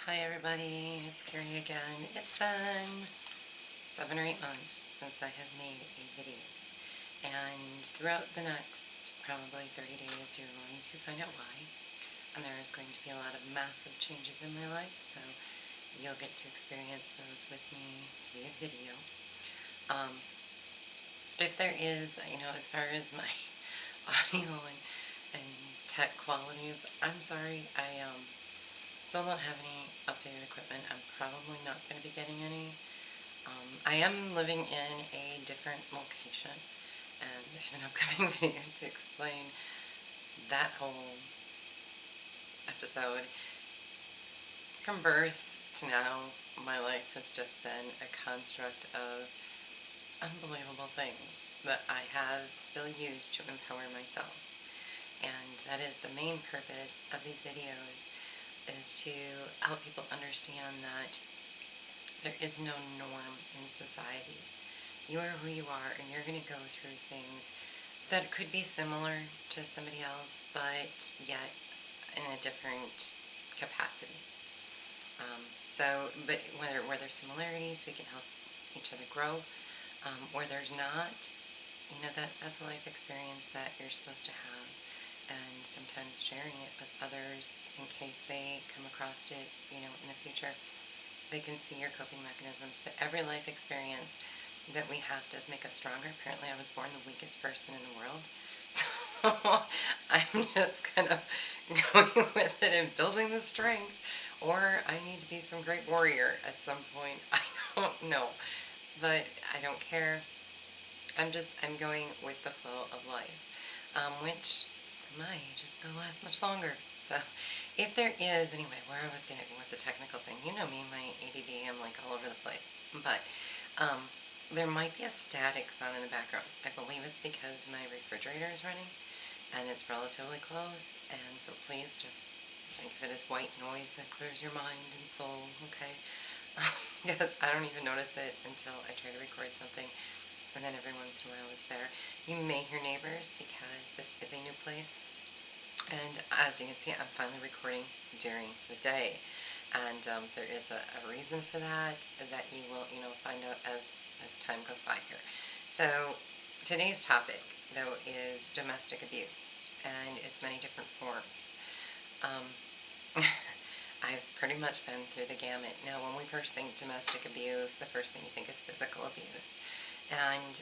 Hi everybody, it's Carrie again. It's been 7 or 8 months since I have made a video, and throughout the next probably 30 days you're going to find out why, and there is going to be a lot of massive changes in my life, so you'll get to experience those with me via video. If there is, as far as my audio and tech qualities, I'm sorry, I still don't have any updated equipment. I'm probably not going to be getting any. I am living in a different location, and there's an upcoming video to explain that whole episode. From birth to now, my life has just been a construct of unbelievable things that I have still used to empower myself. And that is the main purpose of these videos, is to help people understand that there is no norm in society. You are who you are, and you're going to go through things that could be similar to somebody else, but yet in a different capacity. But where there's similarities, we can help each other grow. Where there's not, that's a life experience that you're supposed to have, and sometimes sharing it with others in case they come across it, in the future. They can see your coping mechanisms, but every life experience that we have does make us stronger. Apparently I was born the weakest person in the world, so I'm just kind of going with it and building the strength, or I need to be some great warrior at some point. I don't know, but I don't care. I'm going with the flow of life, which my age is going to last much longer. So if there is, anyway, where I was getting with the technical thing, you know me, my ADD, I'm like all over the place. But there might be a static sound in the background. I believe it's because my refrigerator is running and it's relatively close. And so please just think of it as white noise that clears your mind and soul, okay? Because I don't even notice it until I try to record something, and then every once in a while it's there. You may hear neighbors because this is a new place, and as you can see, I'm finally recording during the day, and there is a reason for that you will find out as time goes by here. So today's topic, though, is domestic abuse and its many different forms. I've pretty much been through the gamut. Now, when we first think domestic abuse, the first thing you think is physical abuse. And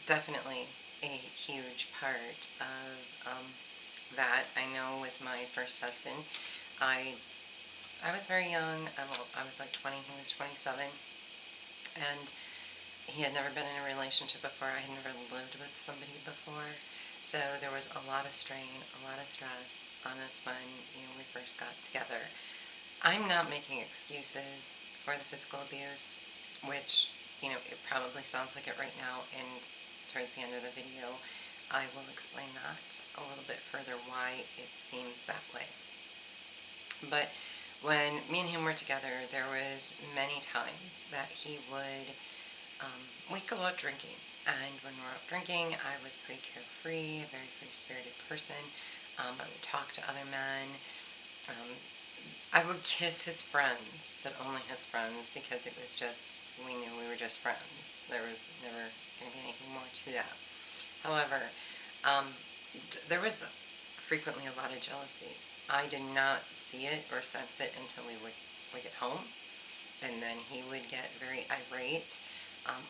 definitely a huge part of that. I know with my first husband, I was very young. I was like 20, he was 27. And he had never been in a relationship before. I had never lived with somebody before. So there was a lot of strain, a lot of stress on us when we first got together. I'm not making excuses for the physical abuse, which, it probably sounds like it right now, and towards the end of the video, I will explain that a little bit further, why it seems that way. But when me and him were together, there was many times that he would, we'd go out drinking, and when we were out drinking, I was pretty carefree, a very free-spirited person. I would talk to other men. I would kiss his friends, but only his friends, because it was just, we knew we were just friends. There was never going to be anything more to that. However, there was frequently a lot of jealousy. I did not see it or sense it until we would get home, and then he would get very irate.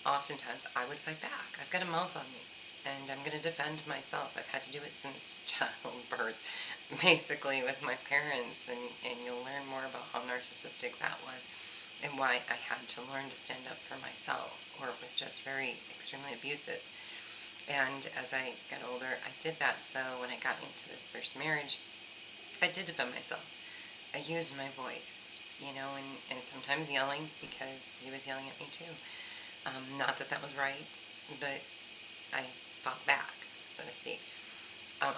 Oftentimes, I would fight back. I've got a mouth on me, and I'm going to defend myself. I've had to do it since childbirth, basically, with my parents, and you'll learn more about how narcissistic that was and why I had to learn to stand up for myself, or it was just very extremely abusive. And as I got older, I did that. So when I got into this first marriage, I did defend myself. I used my voice, and sometimes yelling, because he was yelling at me too. Not that that was right, but I fought back, so to speak.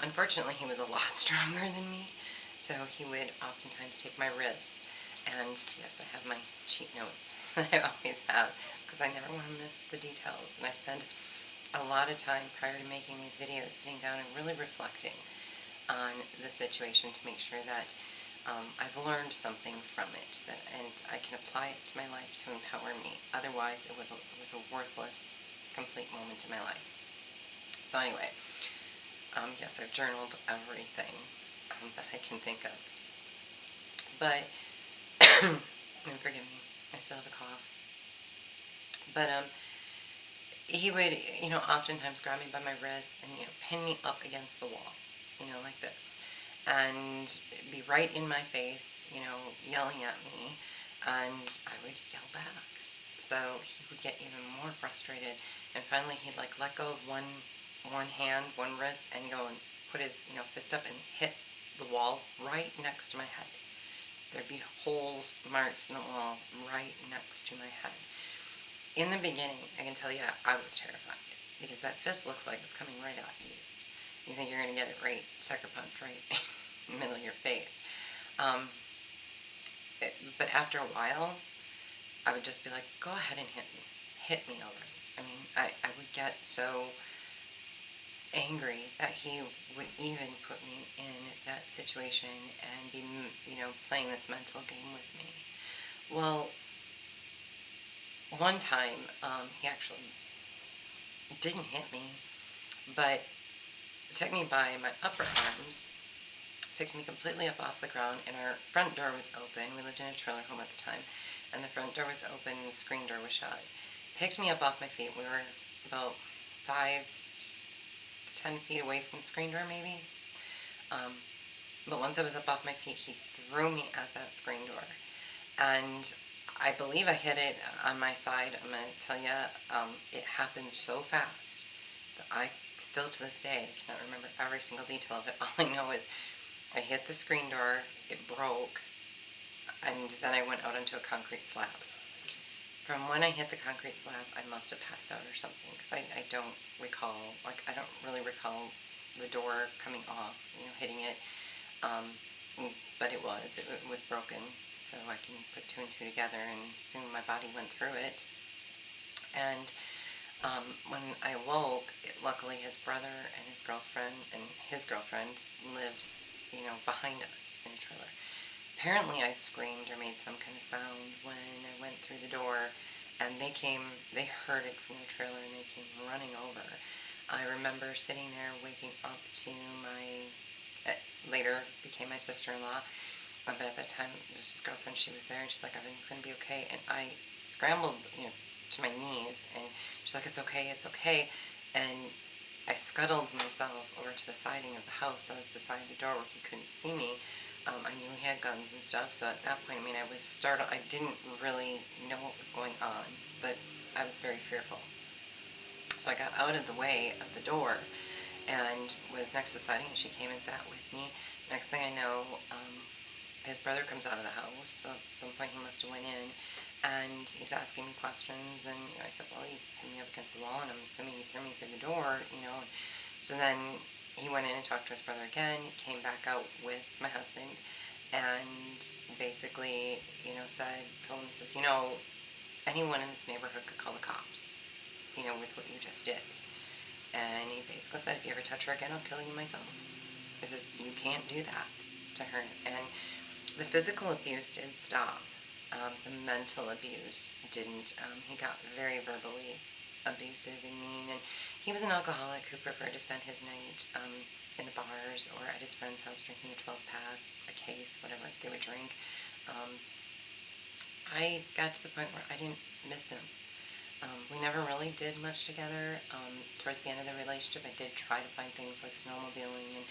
Unfortunately, he was a lot stronger than me, so he would oftentimes take my wrists. And yes, I have my cheat notes that I always have, because I never want to miss the details. And I spend a lot of time prior to making these videos sitting down and really reflecting on the situation to make sure that I've learned something from it, and I can apply it to my life to empower me. Otherwise, it was a worthless, complete moment in my life. So anyway, yes, I've journaled everything that I can think of. But, and forgive me, I still have a cough. But he would, oftentimes grab me by my wrist and, pin me up against the wall, like this, and be right in my face, yelling at me, and I would yell back. So he would get even more frustrated, and finally he'd like let go of one hand, one wrist, and go and put his, fist up and hit the wall right next to my head. There'd be holes, marks in the wall right next to my head. In the beginning, I can tell you, I was terrified, because that fist looks like it's coming right at you. You think you're going to get it right, sucker punch right in the middle of your face. But after a while, I would just be like, go ahead and hit me. Hit me already. I mean, I would get so angry that he would even put me in that situation and be, playing this mental game with me. Well, one time, he actually didn't hit me, but took me by my upper arms, picked me completely up off the ground, and our front door was open. We lived in a trailer home at the time, and the front door was open and the screen door was shut. Picked me up off my feet. We were about 5 to 10 feet away from the screen door, maybe. But once I was up off my feet, he threw me at that screen door. And I believe I hit it on my side. I'm going to tell you, it happened so fast that I still to this day cannot remember every single detail of it. All I know is I hit the screen door, it broke, and then I went out onto a concrete slab. From when I hit the concrete slab, I must have passed out or something, because I don't recall, I don't really recall the door coming off, hitting it. But it was broken, so I can put two and two together, and soon my body went through it. And when I awoke, luckily his brother and his girlfriend lived, behind us in a trailer. Apparently I screamed or made some kind of sound when I went through the door, and they heard it from the trailer, and they came running over. I remember sitting there waking up to my, later became my sister-in-law, but at that time, just his girlfriend, she was there, and she's like, everything's going to be okay, and I scrambled, to my knees, and she's like, it's okay, and I scuttled myself over to the siding of the house, so I was beside the door where he couldn't see me. I knew he had guns and stuff, so at that point, I was startled. I didn't really know what was going on, but I was very fearful. So I got out of the way of the door and was next to the siding, and she came and sat with me. Next thing I know, his brother comes out of the house, so at some point he must have went in, and he's asking me questions, and I said, well, he hit me up against the wall, and I'm assuming he threw me through the door, So then he went in and talked to his brother again, came back out with my husband, and basically, told him, he says, anyone in this neighborhood could call the cops, with what you just did. And he basically said, if you ever touch her again, I'll kill you myself. He says, you can't do that to her. And the physical abuse did stop. The mental abuse didn't. He got very verbally abusive and mean. And he was an alcoholic who preferred to spend his night in the bars or at his friend's house drinking a 12-pack, a case, whatever they would drink. I got to the point where I didn't miss him. We never really did much together. Towards the end of the relationship, I did try to find things like snowmobiling and,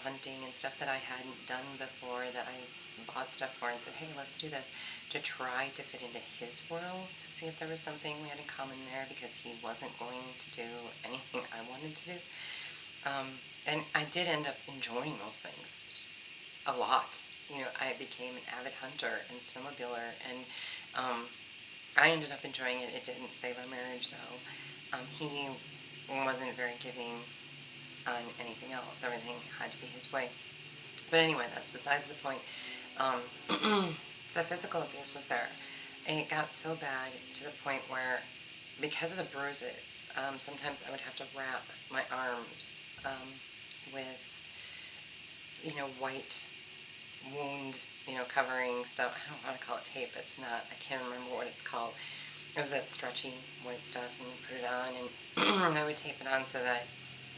hunting and stuff that I hadn't done before, that I bought stuff for and said, hey, let's do this, to try to fit into his world, to see if there was something we had in common there, because he wasn't going to do anything I wanted to do. And I did end up enjoying those things a lot. I became an avid hunter and snowmobiler, and I ended up enjoying it. It didn't save our marriage, though. He wasn't very giving on anything else. Everything had to be his way. But anyway, that's besides the point. The physical abuse was there. And it got so bad to the point where, because of the bruises, sometimes I would have to wrap my arms with, white wound, covering stuff. I don't want to call it tape. It's not. I can't remember what it's called. It was that stretchy white stuff, and you put it on, and I would tape it on so that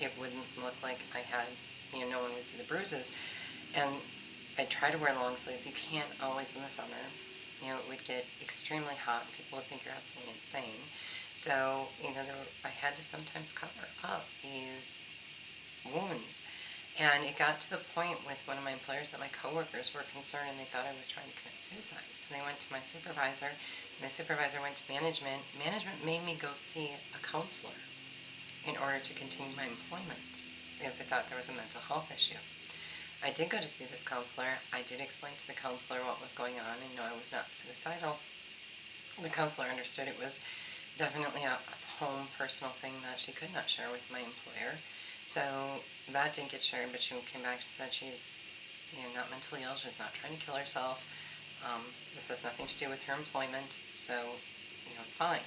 it wouldn't look like I had, no one would see the bruises. And I try to wear long sleeves. You can't always in the summer. It would get extremely hot. People would think you're absolutely insane. So, I had to sometimes cover up these wounds. And it got to the point with one of my employers that my coworkers were concerned and they thought I was trying to commit suicide. So they went to my supervisor. My supervisor went to management. Management made me go see a counselor in order to continue my employment because they thought there was a mental health issue. I did go to see this counselor. I did explain to the counselor what was going on and no, I was not suicidal. The counselor understood it was definitely a home personal thing that she could not share with my employer. So that didn't get shared, but she came back and said she's not mentally ill. She's not trying to kill herself. This has nothing to do with her employment, so it's fine.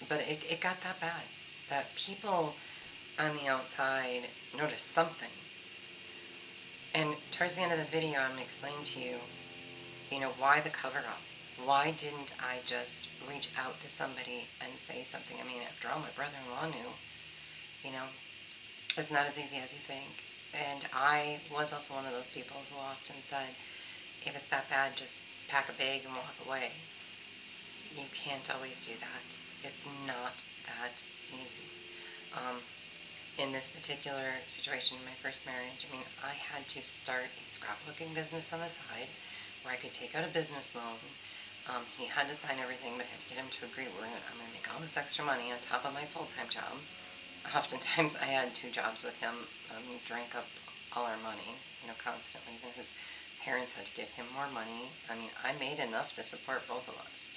But it got that bad that people on the outside noticed something. And towards the end of this video, I'm going to explain to you, why the cover-up. Why didn't I just reach out to somebody and say something? I mean, after all, my brother-in-law knew. It's not as easy as you think. And I was also one of those people who often said, if it's that bad, just pack a bag and walk away. You can't always do that. It's not that easy. In this particular situation in my first marriage, I had to start a scrapbooking business on the side where I could take out a business loan. He had to sign everything, but I had to get him to agree I'm going to make all this extra money on top of my full-time job. Oftentimes I had 2 jobs with him. He drank up all our money, constantly. Even his parents had to give him more money. I made enough to support both of us.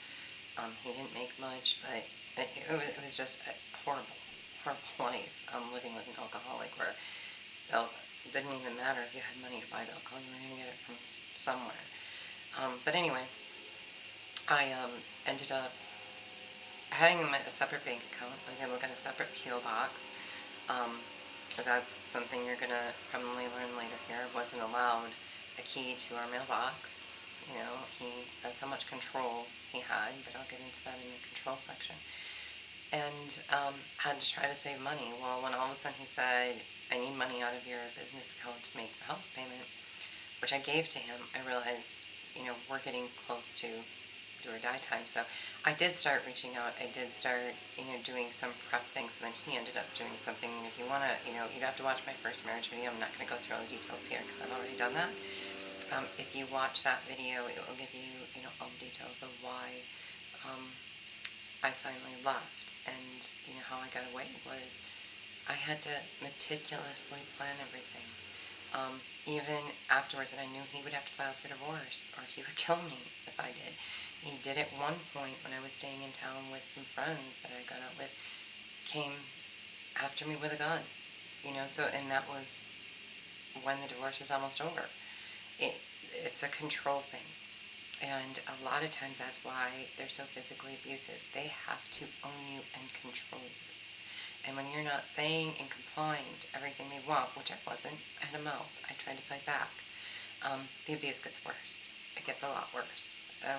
He didn't make much, but it was just a horrible life. Living with an alcoholic where it didn't even matter if you had money to buy the alcohol, you were going to get it from somewhere. But anyway, I ended up having a separate bank account. I was able to get a separate P.O. box. But that's something you're going to probably learn later here. I wasn't allowed a key to our mailbox. That's how much control he had, but I'll get into that in the control section. And had to try to save money. Well, when all of a sudden he said, I need money out of your business account to make the house payment, which I gave to him, I realized, we're getting close to do or die time. So I did start reaching out. I did start, doing some prep things, and then he ended up doing something. And if you want to, you'd have to watch my first marriage video. I'm not going to go through all the details here because I've already done that. If you watch that video, it will give you, all the details of why I finally left. And, how I got away was I had to meticulously plan everything. Even afterwards, and I knew he would have to file for divorce, or he would kill me if I did. He did at one point when I was staying in town with some friends that I got out with, came after me with a gun, and that was when the divorce was almost over. It's a control thing. And a lot of times that's why they're so physically abusive. They have to own you and control you. And when you're not saying and complying to everything they want, which I wasn't, I had a mouth. I tried to fight back. The abuse gets worse. It gets a lot worse. So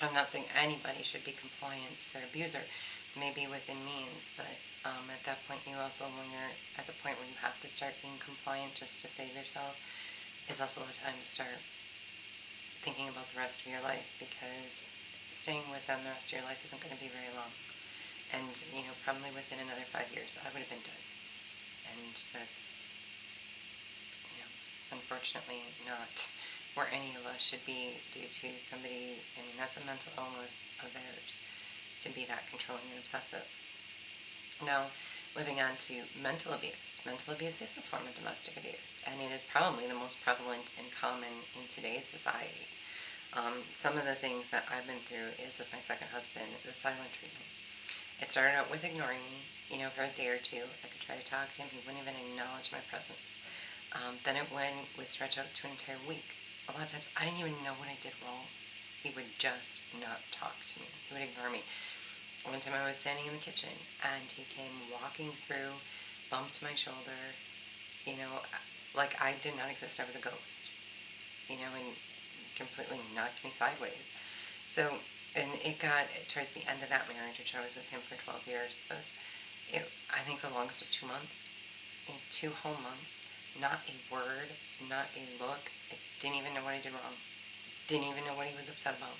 I'm not saying anybody should be compliant to their abuser. Maybe within means, but at that point you also, when you're at the point where you have to start being compliant just to save yourself, is also the time to start thinking about the rest of your life, because staying with them the rest of your life isn't going to be very long. And, probably within another 5 years, I would have been dead. And that's, unfortunately not where any of us should be due to somebody. That's a mental illness of theirs, to be that controlling and obsessive. Now, moving on to mental abuse. Mental abuse is a form of domestic abuse, and it is probably the most prevalent and common in today's society. Some of the things that I've been through is with my second husband, the silent treatment. It started out with ignoring me, for a day or two. I could try to talk to him. He wouldn't even acknowledge my presence. Then it would stretch out to an entire week. A lot of times I didn't even know what I did wrong. He would just not talk to me. He would ignore me. One time I was standing in the kitchen and he came walking through, bumped my shoulder, like I did not exist. I was a ghost. and completely knocked me sideways. So, and it got towards the end of that marriage, which I was with him for 12 years. I think the longest was 2 months. In 2 whole months, not a word, not a look. I didn't even know what I did wrong. Didn't even know what he was upset about.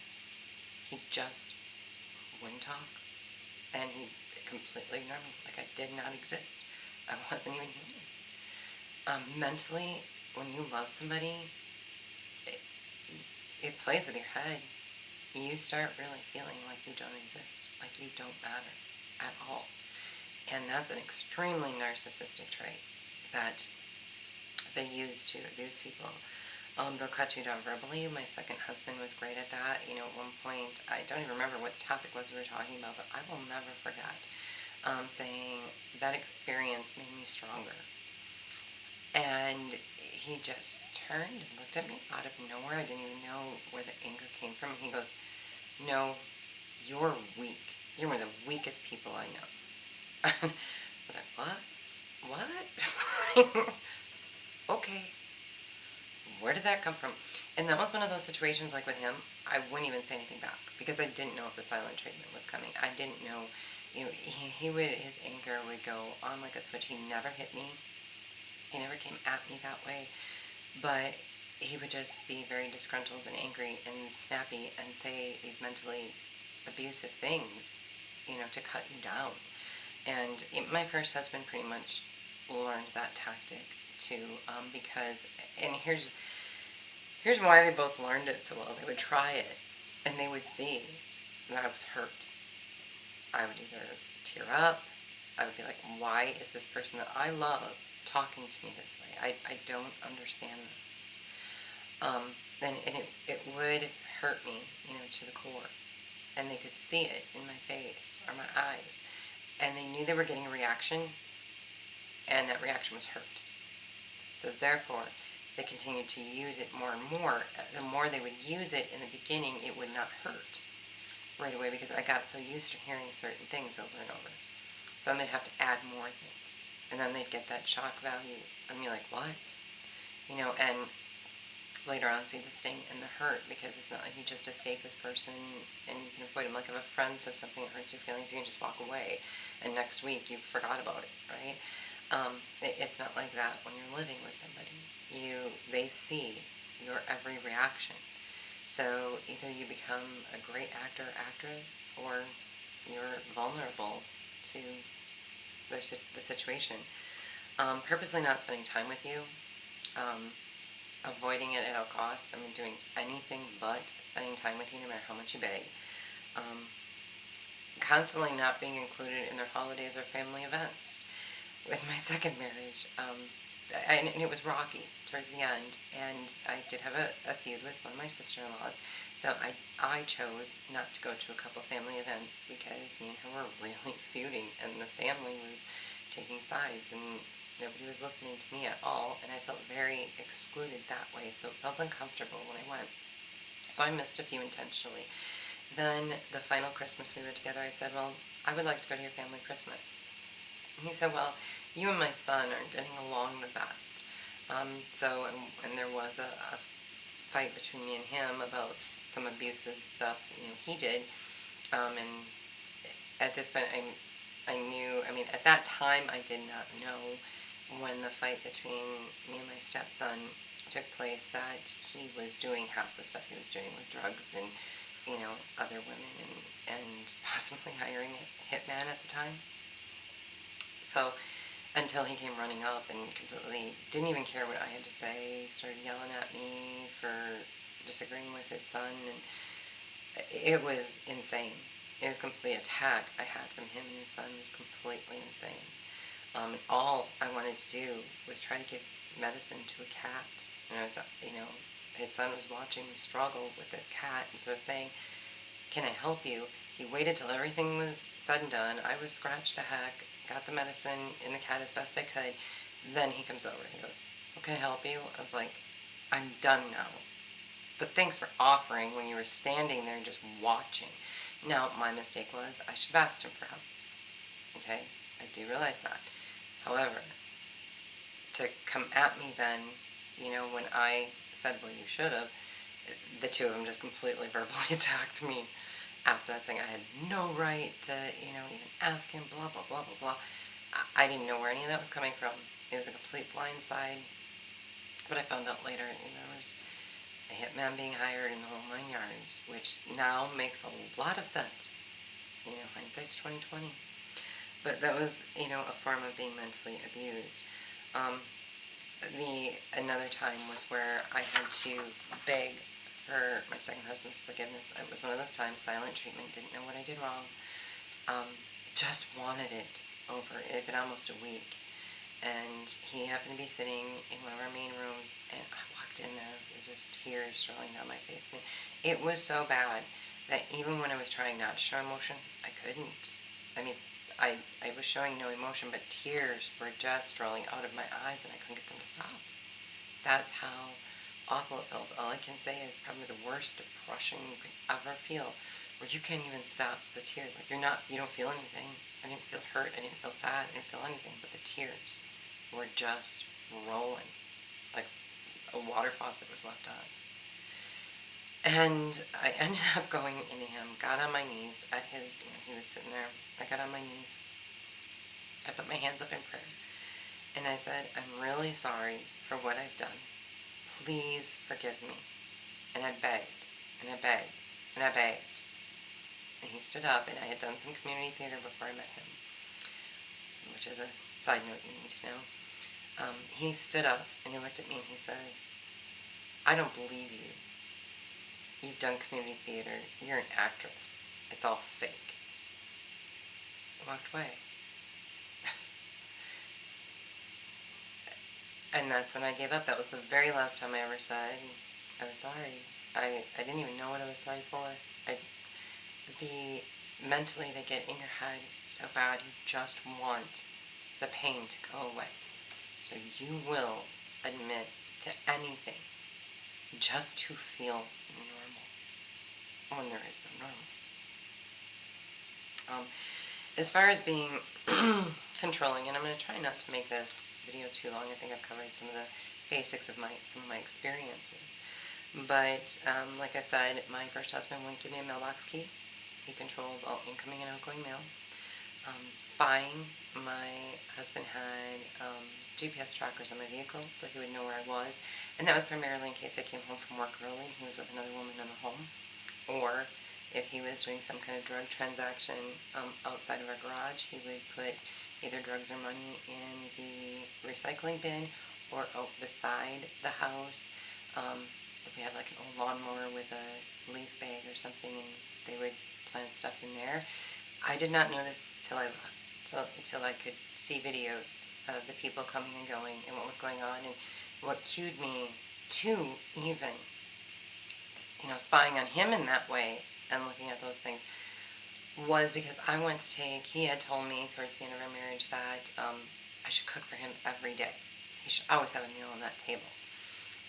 He just wouldn't talk, and he completely ignored me, like I did not exist. I wasn't even human. Mentally, when you love somebody, it, it plays with your head. You start really feeling like you don't exist, like you don't matter at all. And that's an extremely narcissistic trait that they use to abuse people. They'll cut you down verbally. My second husband was great at that. At one point, I don't even remember what the topic was we were talking about, but I will never forget saying that experience made me stronger. And he just turned and looked at me out of nowhere. I didn't even know where the anger came from. He goes, "No, you're weak. You're one of the weakest people I know." I was like, "What? What?" Okay. Where did that come from? And that was one of those situations, like with him, I wouldn't even say anything back because I didn't know if the silent treatment was coming. I didn't know, his anger would go on like a switch. He never hit me. He never came at me that way, but he would just be very disgruntled and angry and snappy and say these mentally abusive things, to cut you down. And my first husband pretty much learned that tactic too, because, and here's why they both learned it so well. They would try it, and they would see that I was hurt. I would either tear up. I would be like, why is this person that I love talking to me this way? I don't understand this. And it would hurt me, to the core. And they could see it in my face or my eyes. And they knew they were getting a reaction, and that reaction was hurt. So therefore, they continued to use it more and more. The more they would use it in the beginning, it would not hurt right away because I got so used to hearing certain things over and over. So then they'd have to add more things. And then they'd get that shock value. And you're like, what? And later on see the sting and the hurt because it's not like you just escape this person and you can avoid them. Like if a friend says something that hurts your feelings, you can just walk away. And next week you forgot about it, right? It's not like that when you're living with somebody. They see your every reaction. So either you become a great actor or actress, or you're vulnerable to the situation. Purposely not spending time with you, avoiding it at all costs. I mean, doing anything but spending time with you, no matter how much you beg. Constantly not being included in their holidays or family events. With my second marriage, and it was rocky towards the end, and I did have a feud with one of my sister-in-laws, so I chose not to go to a couple family events because me and her were really feuding, and the family was taking sides, and nobody was listening to me at all, and I felt very excluded that way, so it felt uncomfortable when I went. So I missed a few intentionally. Then the final Christmas we were together, I said, well, I would like to go to your family Christmas. And he said, well, you and my son aren't getting along the best. And there was a fight between me and him about some abusive stuff, he did. And at this point, I knew, at that time, I did not know when the fight between me and my stepson took place that he was doing half the stuff he was doing with drugs and, other women and possibly hiring a hitman at the time. So until he came running up and completely didn't even care what I had to say, started yelling at me for disagreeing with his son, and it was insane. It was completely attack I had from him and his son was completely insane. And all I wanted to do was try to give medicine to a cat. And his son was watching me struggle with this cat, and so saying, "Can I help you?" He waited till everything was said and done. I was scratched to heck, got the medicine in the cat as best I could. Then he comes over. He goes, "Well, can I help you?" I was like, "I'm done now. But thanks for offering when you were standing there just watching." Now, my mistake was I should have asked him for help. Okay? I do realize that. However, to come at me then, when I said, well, you should have, the two of them just completely verbally attacked me after that, saying I had no right to, even ask him, blah, blah, blah, blah, blah. I didn't know where any of that was coming from. It was a complete blindside. But I found out later, there was a hitman being hired in the whole 9 yards, which now makes a lot of sense. Hindsight's 2020. But that was, a form of being mentally abused. Another time was where I had to beg for my second husband's forgiveness. It was one of those times, silent treatment, didn't know what I did wrong. Just wanted it over. It had been almost a week. And he happened to be sitting in one of our main rooms, and I walked in there. There was just tears rolling down my face. It was so bad that even when I was trying not to show emotion, I couldn't. I was showing no emotion, but tears were just rolling out of my eyes, and I couldn't get them to stop. That's how awful it felt. All I can say is probably the worst depression you could ever feel, where you can't even stop the tears. Like you don't feel anything. I didn't feel hurt. I didn't feel sad. I didn't feel anything, but the tears were just rolling, like a water faucet was left on. And I ended up going into him, got on my knees at his, he was sitting there. I got on my knees. I put my hands up in prayer. And I said, I'm really sorry for what I've done. Please forgive me. And I begged, and I begged, and I begged. And he stood up, and I had done some community theater before I met him, which is a side note you need to know. He stood up, and he looked at me, and he says, I don't believe you. You've done community theater. You're an actress. It's all fake. I walked away. And that's when I gave up. That was the very last time I ever said I was sorry. I didn't even know what I was sorry for. Mentally they get in your head so bad, you just want the pain to go away. So you will admit to anything just to feel normal when there is no normal. As far as being controlling, and I'm going to try not to make this video too long. I think I've covered some of the basics of some of my experiences. But like I said, my first husband wouldn't give me a mailbox key. He controlled all incoming and outgoing mail. Spying, my husband had GPS trackers on my vehicle, so he would know where I was. And that was primarily in case I came home from work early and he was with another woman in the home. Or if he was doing some kind of drug transaction outside of our garage, he would put either drugs or money in the recycling bin or out beside the house. If we had like an old lawnmower with a leaf bag or something, and they would plant stuff in there. I did not know this till I left, till I could see videos of the people coming and going and what was going on. And what cued me to even, spying on him in that way and looking at those things was because he had told me towards the end of our marriage that I should cook for him every day. He should always have a meal on that table.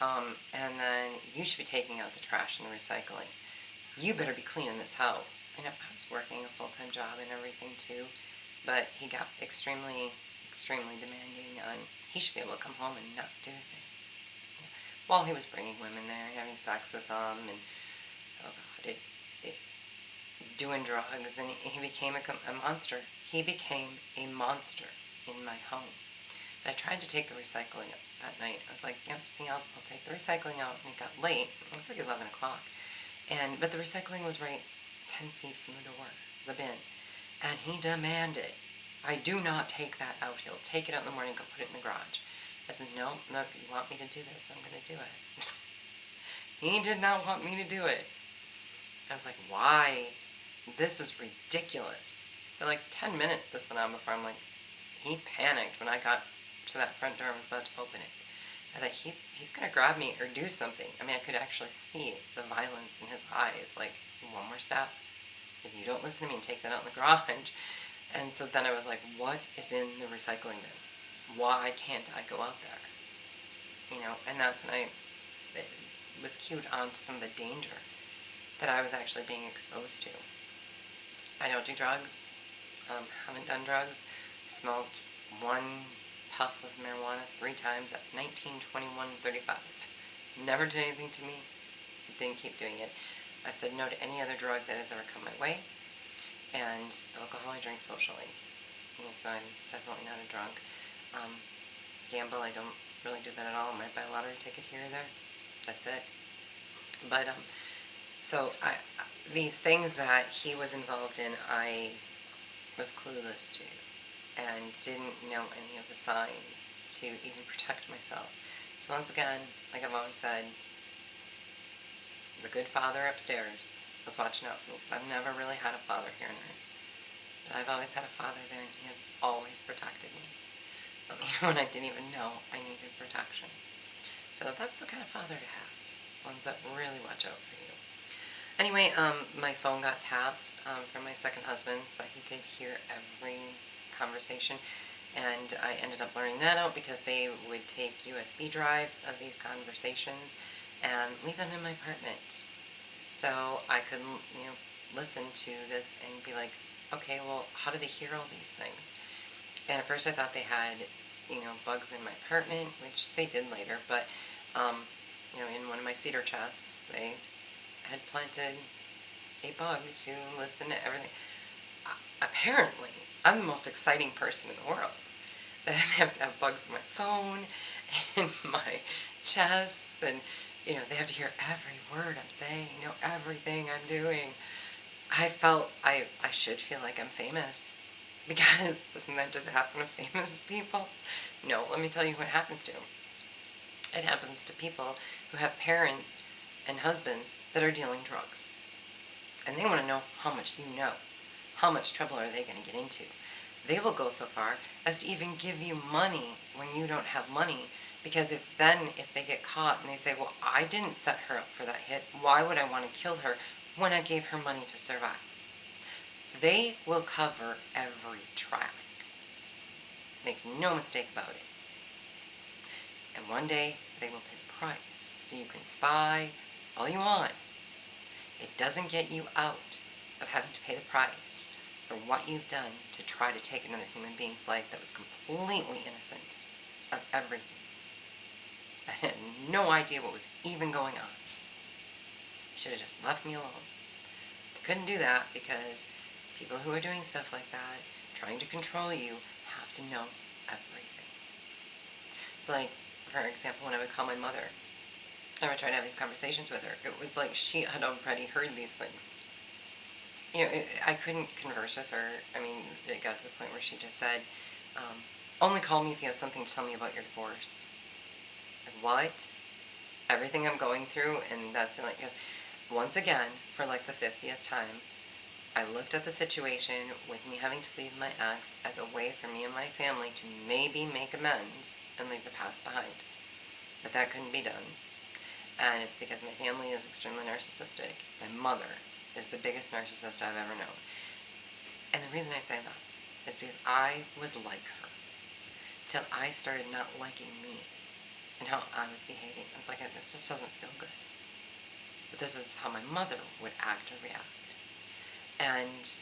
And then you should be taking out the trash and the recycling. You better be cleaning this house. I was working a full-time job and everything too, but he got extremely, extremely demanding on, he should be able to come home and not do anything. While he was bringing women there and having sex with them and, oh God, doing drugs, and he became a monster. He became a monster in my home. I tried to take the recycling out that night. I was like, yep, see, I'll take the recycling out. And it got late. It was like 11 o'clock. But the recycling was right 10 feet from the door, the bin. And he demanded, I do not take that out. He'll take it out in the morning and go put it in the garage. I said, no, if you want me to do this, I'm going to do it. He did not want me to do it. I was like, why? This is ridiculous. So like 10 minutes this went on before he panicked when I got to that front door and was about to open it. I thought, he's going to grab me or do something. I could actually see the violence in his eyes. Like, one more step. If you don't listen to me and take that out in the garage. And so then I was like, what is in the recycling bin? Why can't I go out there? And that's when I was cued on to some of the danger that I was actually being exposed to. I don't do drugs. Haven't done drugs. Smoked one puff of marijuana 3 times at 19, 21, 35. Never did anything to me. Didn't keep doing it. I've said no to any other drug that has ever come my way. And alcohol I drink socially. So I'm definitely not a drunk. Gamble, I don't really do that at all. I might buy a lottery ticket here or there. That's it. But so these things that he was involved in, I was clueless to, and didn't know any of the signs to even protect myself. So once again, like I've always said, the good father upstairs was watching out for me. So I've never really had a father here on earth. But I've always had a father there, and he has always protected me. Even when I didn't even know I needed protection. So that's the kind of father to have. Ones that really watch out for you. Anyway, my phone got tapped from my second husband so that he could hear every conversation. And I ended up learning that out because they would take USB drives of these conversations and leave them in my apartment. So I could, listen to this and be like, okay, well, how do they hear all these things? And at first I thought they had, bugs in my apartment, which they did later, but, in one of my cedar chests, they had planted a bug to listen to everything. Apparently, I'm the most exciting person in the world. I have to have bugs in my phone, in my chests, and, they have to hear every word I'm saying, everything I'm doing. I should feel like I'm famous, because doesn't that just happen to famous people? No, let me tell you what happens to them. It happens to people who have parents and husbands that are dealing drugs. And they want to know how much you know. How much trouble are they going to get into? They will go so far as to even give you money when you don't have money, because if they get caught and they say, well, I didn't set her up for that hit, why would I want to kill her when I gave her money to survive? They will cover every track. Make no mistake about it. And one day they will pay the price. So you can spy all you want. It doesn't get you out of having to pay the price for what you've done to try to take another human being's life that was completely innocent of everything. I had no idea what was even going on. You should have just left me alone. They couldn't do that because people who are doing stuff like that, trying to control you, have to know everything. So like, for example, when I would call my mother, I would try to have these conversations with her, it was like she had already heard these things. I couldn't converse with her. I mean, it got to the point where she just said, only call me if you have something to tell me about your divorce. Like, what? Everything I'm going through, and that's like, once again, for like the 50th time, I looked at the situation with me having to leave my ex as a way for me and my family to maybe make amends and leave the past behind. But that couldn't be done. And it's because my family is extremely narcissistic. My mother is the biggest narcissist I've ever known. And the reason I say that is because I was like her till I started not liking me and how I was behaving. I was like, this just doesn't feel good. But this is how my mother would act or react. And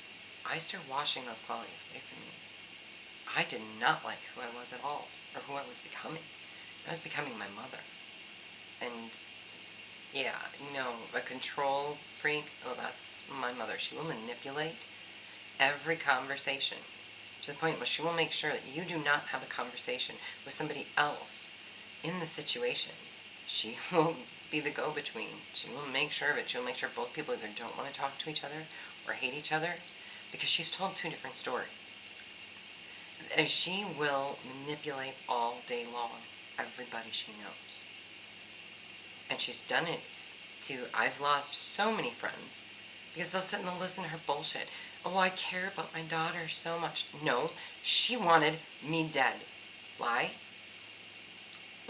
I started washing those qualities away from me. I did not like who I was at all, or who I was becoming. I was becoming my mother. And yeah, a control freak, oh, that's my mother. She will manipulate every conversation to the point where she will make sure that you do not have a conversation with somebody else in the situation. She will be the go-between. She will make sure of it. She'll make sure both people either don't want to talk to each other or hate each other, because she's told two different stories. And she will manipulate all day long everybody she knows. And she's done it I've lost so many friends because they'll sit and they'll listen to her bullshit. Oh, I care about my daughter so much. No, she wanted me dead. Why?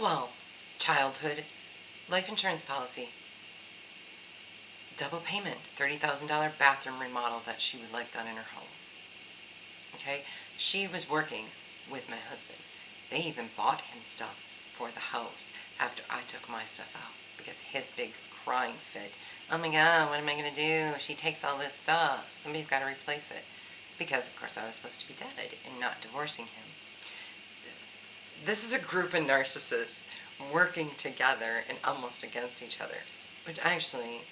Well, childhood, life insurance policy, double payment, $30,000 bathroom remodel that she would like done in her home. Okay? She was working with my husband. They even bought him stuff for the house after I took my stuff out because his big crying fit. Oh my God, what am I going to do? She takes all this stuff. Somebody's got to replace it. Because, of course, I was supposed to be dead and not divorcing him. This is a group of narcissists working together and almost against each other, which actually,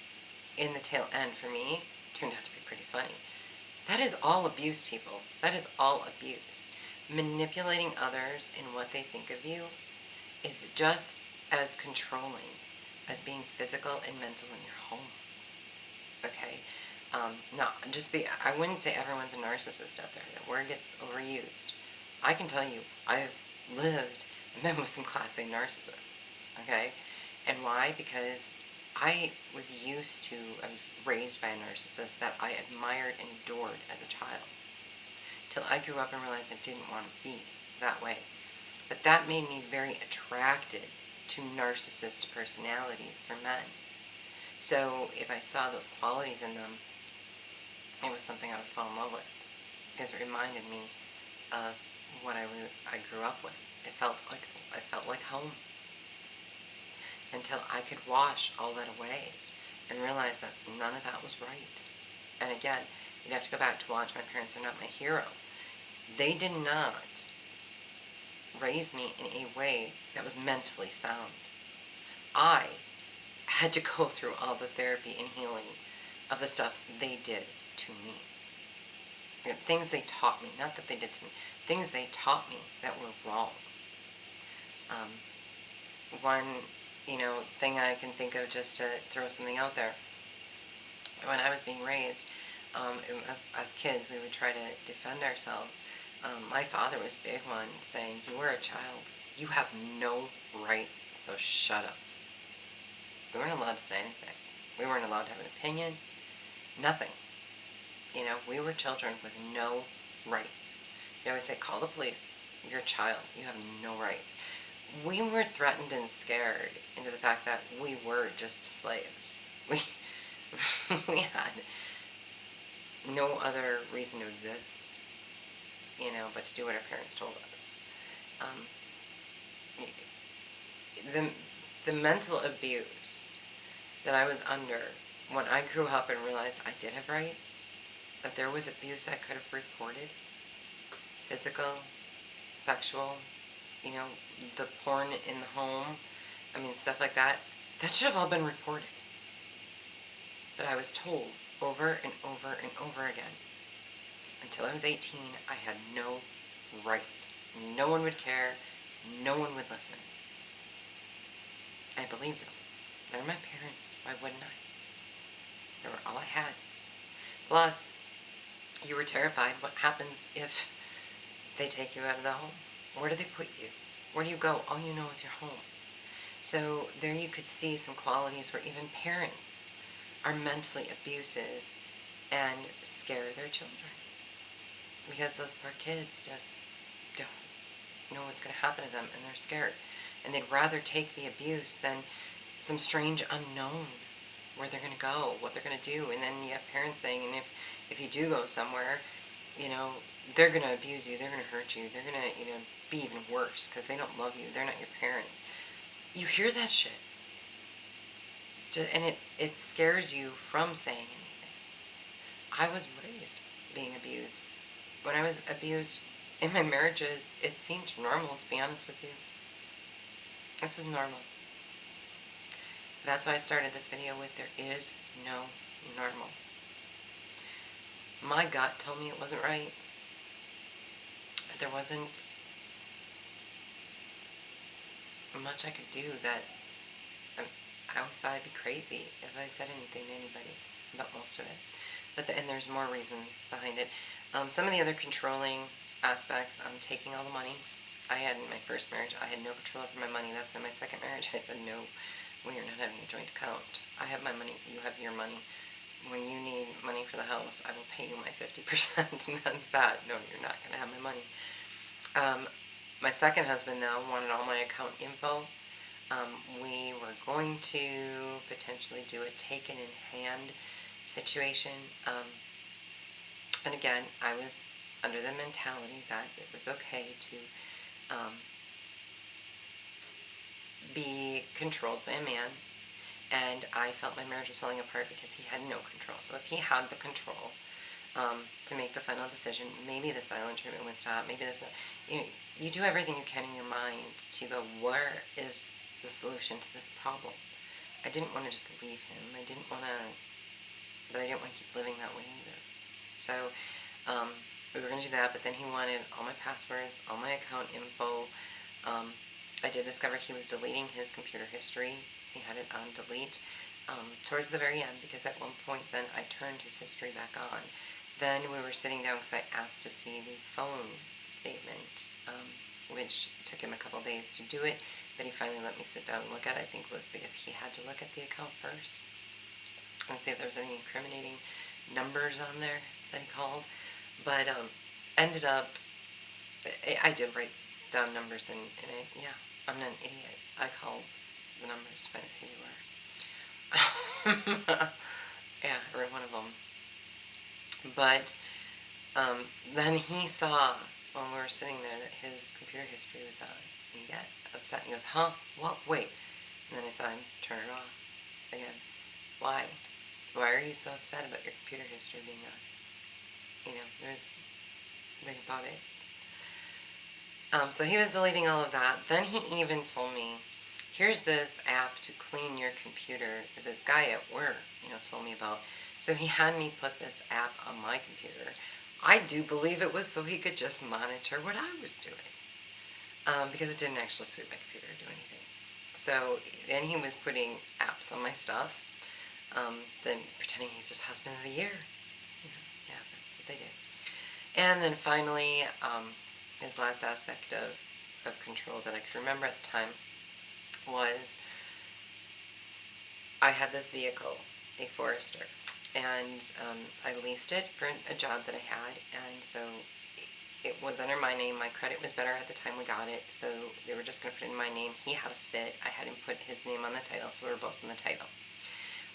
in the tail end for me, turned out to be pretty funny. That is all abuse, people. That is all abuse. Manipulating others in what they think of you is just as controlling as being physical and mental in your home. Okay? No, I wouldn't say everyone's a narcissist out there. That word gets overused. I can tell you, I've lived and been with some class A narcissists. Okay? And why? Because I was raised by a narcissist that I admired and adored as a child. Till I grew up and realized I didn't want to be that way. But that made me very attracted to narcissist personalities for men. So if I saw those qualities in them, it was something I would fall in love with, because it reminded me of what I grew up with. I felt like home, until I could wash all that away and realize that none of that was right. And again, you'd have to go back to watch My Parents Are Not My Hero. They did not raise me in a way that was mentally sound. I had to go through all the therapy and healing of the stuff they did to me. Things they taught me, not that they did to me, things they taught me that were wrong. One, thing I can think of, just to throw something out there, when I was being raised, as kids, we would try to defend ourselves. My father was a big one, saying, "You were a child. You have no rights, so shut up." We weren't allowed to say anything. We weren't allowed to have an opinion. Nothing. We were children with no rights. They always say, "Call the police. You're a child. You have no rights." We were threatened and scared into the fact that we were just slaves. We had no other reason to exist, but to do what our parents told us. The mental abuse that I was under when I grew up and realized I did have rights, that there was abuse I could have reported, physical, sexual, the porn in the home, stuff like that, that should have all been reported. But I was told over and over and over again, until I was 18, I had no rights. No one would care. No one would listen. I believed them. They're my parents. Why wouldn't I? They were all I had. Plus, you were terrified. What happens if they take you out of the home? Where do they put you? Where do you go? All you know is your home. So there you could see some qualities where even parents are mentally abusive and scare their children, because those poor kids just don't know what's going to happen to them, and they're scared, and they'd rather take the abuse than some strange unknown where they're going to go, what they're going to do. And then you have parents saying, and if you do go somewhere, they're going to abuse you, they're going to hurt you, they're going to be even worse because they don't love you, they're not your parents. You hear that shit, and it scares you from saying anything. I was raised being abused. When I was abused in my marriages, it seemed normal, to be honest with you. This was normal. That's why I started this video with, there is no normal. My gut told me it wasn't right. There wasn't much I could do. That I always thought I'd be crazy if I said anything to anybody about most of it. And there's more reasons behind it. Some of the other controlling aspects, taking all the money. I had in my first marriage, I had no control over my money. That's why my second marriage, I said, no, we are not having a joint account. I have my money, you have your money. When you need money for the house, I will pay you my 50%, and that's that. No, you're not going to have my money. My second husband, though, wanted all my account info. We were going to potentially do a taken-in-hand situation. And again, I was under the mentality that it was okay to be controlled by a man, and I felt my marriage was falling apart because he had no control. So if he had the control to make the final decision, maybe the silent treatment would stop, maybe this, you do everything you can in your mind to go, where is the solution to this problem. I didn't want to just leave him. But I didn't want to keep living that way either. So we were going to do that, but then he wanted all my passwords, all my account info. I did discover he was deleting his computer history. He had it on delete towards the very end, because at one point then I turned his history back on. Then we were sitting down because I asked to see the phone statement, which took him a couple days to do it, but he finally let me sit down and look at it. I think it was because he had to look at the account first and see if there was any incriminating numbers on there that he called. But ended up, I did write down numbers, and yeah, I'm not an idiot. I called the numbers to find out who they were. Yeah, every one of them. But then he saw, when we were sitting there, that his computer history was on. He got upset and he goes, huh? What? Wait. And then I saw him turn it off again. Why? Why are you so upset about your computer history being on? Think about it. So he was deleting all of that. Then he even told me, here's this app to clean your computer that this guy at work, told me about. So he had me put this app on my computer. I do believe it was so he could just monitor what I was doing. Because it didn't actually suit my computer or do anything. So then he was putting apps on my stuff, then pretending he's just husband of the year. Yeah, that's what they did. And then finally, his last aspect of control that I could remember at the time was I had this vehicle, a Forester, and I leased it for a job that I had, and so it was under my name. My credit was better at the time we got it, so they were just going to put it in my name. He had a fit. I had him put his name on the title, so we were both in the title.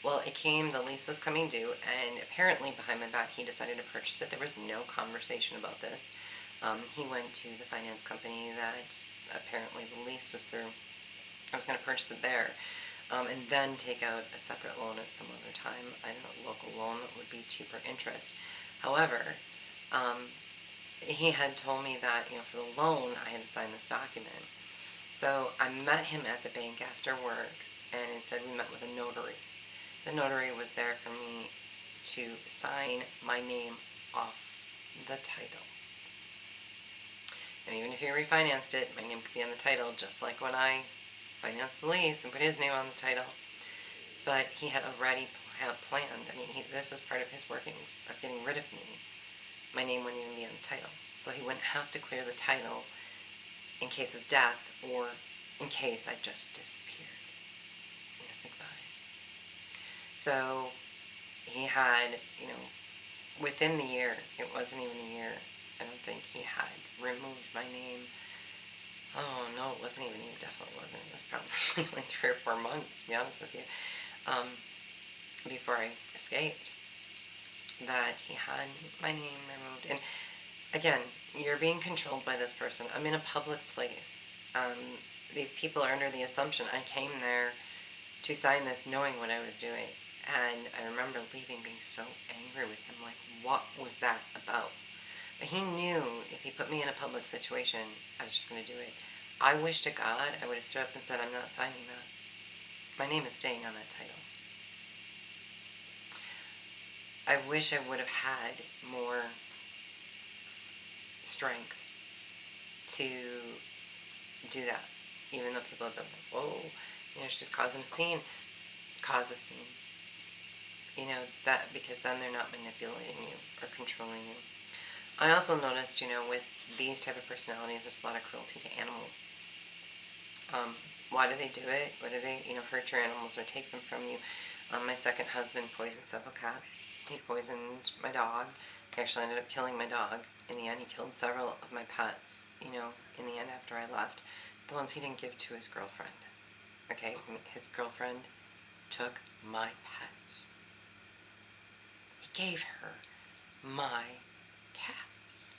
Well, the lease was coming due, and apparently behind my back he decided to purchase it. There was no conversation about this. He went to the finance company that apparently the lease was through. I was going to purchase it there, and then take out a separate loan at some other time. I don't know, a local loan that would be cheaper interest. However, he had told me that, for the loan, I had to sign this document. So I met him at the bank after work, and instead we met with a notary. The notary was there for me to sign my name off the title. And even if he refinanced it, my name could be on the title, just like when I financed the lease and put his name on the title. But he had already planned. This was part of his workings of getting rid of me. My name wouldn't even be on the title. So he wouldn't have to clear the title in case of death or in case I just disappeared. Think about it. So he had, within the year, it wasn't even a year, I don't think, he had removed my name. Oh, no, it wasn't even, it definitely wasn't. It was probably like 3 or 4 months, to be honest with you, before I escaped, that he had my name removed. And again, you're being controlled by this person. I'm in a public place. These people are under the assumption I came there to sign this knowing what I was doing. And I remember leaving being so angry with him, like, what was that about? But he knew if he put me in a public situation, I was just going to do it. I wish to God I would have stood up and said, I'm not signing that. My name is staying on that title. I wish I would have had more strength to do that, even though people have been like, whoa, she's causing a scene. Cause a scene. That because then they're not manipulating you or controlling you. I also noticed, with these type of personalities, there's a lot of cruelty to animals. Why do they do it? Why do they, hurt your animals or take them from you? My second husband poisoned several cats. He poisoned my dog. He actually ended up killing my dog. In the end, he killed several of my pets, in the end after I left. The ones he didn't give to his girlfriend. Okay, his girlfriend took my pets. He gave her my cats.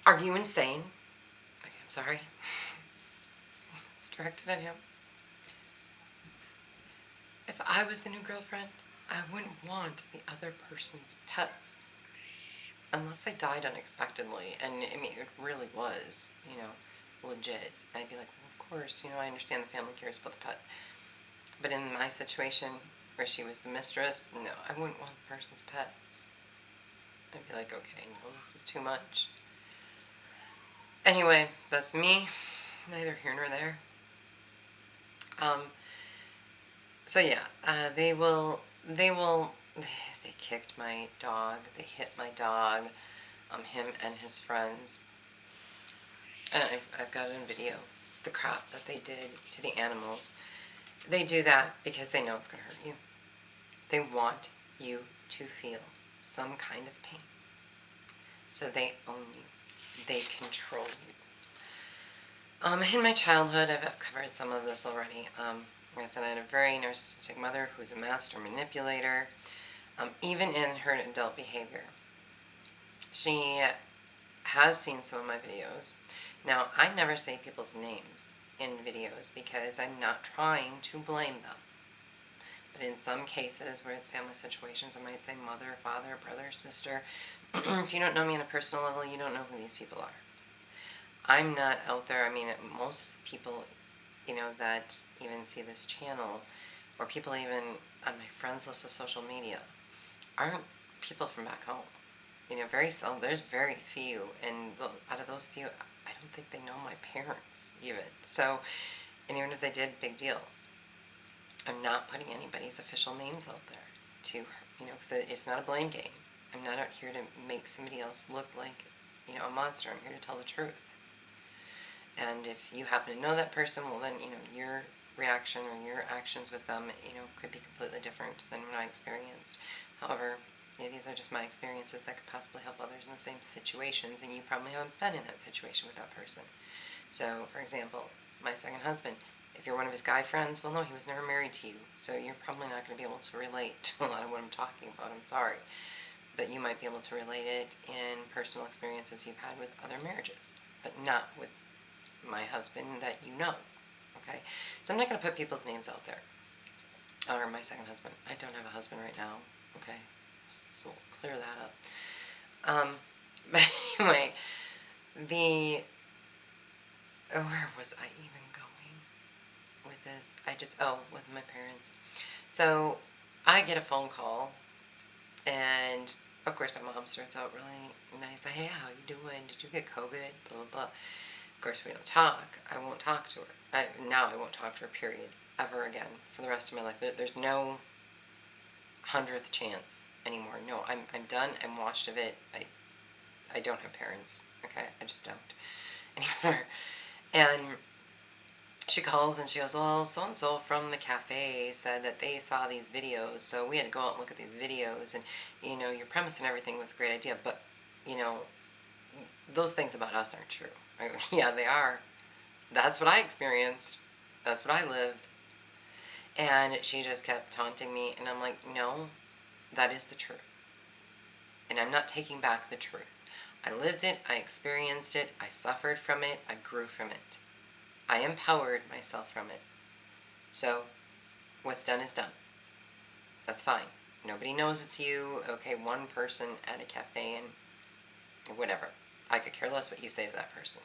Are you insane? Okay, I'm sorry. It's directed at him. If I was the new girlfriend, I wouldn't want the other person's pets. Unless they died unexpectedly. And, it really was, legit. I'd be like, well, of course, I understand the family cares about the pets. But in my situation, where she was the mistress, no, I wouldn't want the person's pets. I'd be like, okay, no, this is too much. Anyway, that's me. Neither here nor there. Um, so yeah, they kicked my dog, they hit my dog, him and his friends. And I've got it on video, the crap that they did to the animals. They do that because they know it's going to hurt you. They want you to feel some kind of pain. So they own you. They control you. In my childhood, I've covered some of this already. Like I said, I had a very narcissistic mother who's a master manipulator, even in her adult behavior. She has seen some of my videos. Now, I never say people's names in videos because I'm not trying to blame them. But in some cases where it's family situations, I might say mother, father, brother, sister. If you don't know me on a personal level, you don't know who these people are. I'm not out there. I mean, most people, that even see this channel, or people even on my friends list of social media, aren't people from back home. Very seldom. There's very few, and out of those few, I don't think they know my parents even. So, and even if they did, big deal. I'm not putting anybody's official names out there because it's not a blame game. I'm not out here to make somebody else look like, a monster. I'm here to tell the truth. And if you happen to know that person, well then, your reaction or your actions with them, could be completely different than what I experienced. However, these are just my experiences that could possibly help others in the same situations, and you probably haven't been in that situation with that person. So, for example, my second husband, if you're one of his guy friends, well, no, he was never married to you, so you're probably not going to be able to relate to a lot of what I'm talking about. I'm sorry. But you might be able to relate it in personal experiences you've had with other marriages, but not with my husband that you know. Okay? So I'm not going to put people's names out there. Or my second husband. I don't have a husband right now. Okay? So we'll clear that up. But anyway, where was I even going with this? With my parents. So I get a phone call, and of course my mom starts out really nice. Hey, how you doing? Did you get COVID? Blah, blah, blah. Of course we don't talk. I won't talk to her. Now I won't talk to her, period. Ever again. For the rest of my life. There's no 100th chance anymore. No, I'm done. I'm washed of it. I don't have parents. Okay? I just don't anymore. And she calls and she goes, well, so-and-so from the cafe said that they saw these videos, so we had to go out and look at these videos, and, your premise and everything was a great idea, but, those things about us aren't true. I go, yeah, they are. That's what I experienced. That's what I lived. And she just kept taunting me, and I'm like, no, that is the truth. And I'm not taking back the truth. I lived it, I experienced it, I suffered from it, I grew from it. I empowered myself from it. So, what's done is done. That's fine. Nobody knows it's you. Okay, one person at a cafe and whatever. I could care less what you say to that person.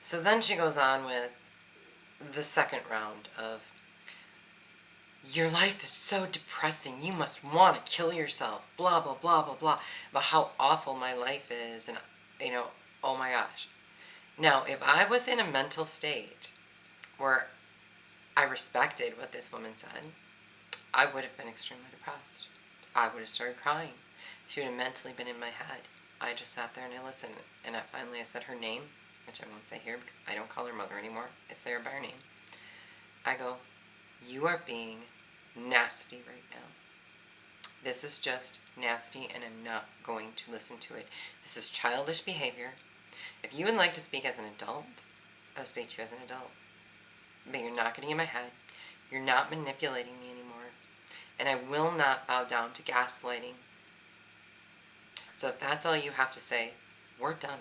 So then she goes on with the second round of, your life is so depressing, you must want to kill yourself, blah, blah, blah, blah, blah, about how awful my life is, and, oh my gosh. Now, if I was in a mental state where I respected what this woman said, I would have been extremely depressed. I would have started crying. She would have mentally been in my head. I just sat there and I listened, and finally I said her name, which I won't say here because I don't call her mother anymore. I say her by her name. I go, you are being nasty right now. This is just nasty, and I'm not going to listen to it. This is childish behavior. If you would like to speak as an adult, I'll speak to you as an adult. But you're not getting in my head. You're not manipulating me anymore. And I will not bow down to gaslighting. So if that's all you have to say, we're done.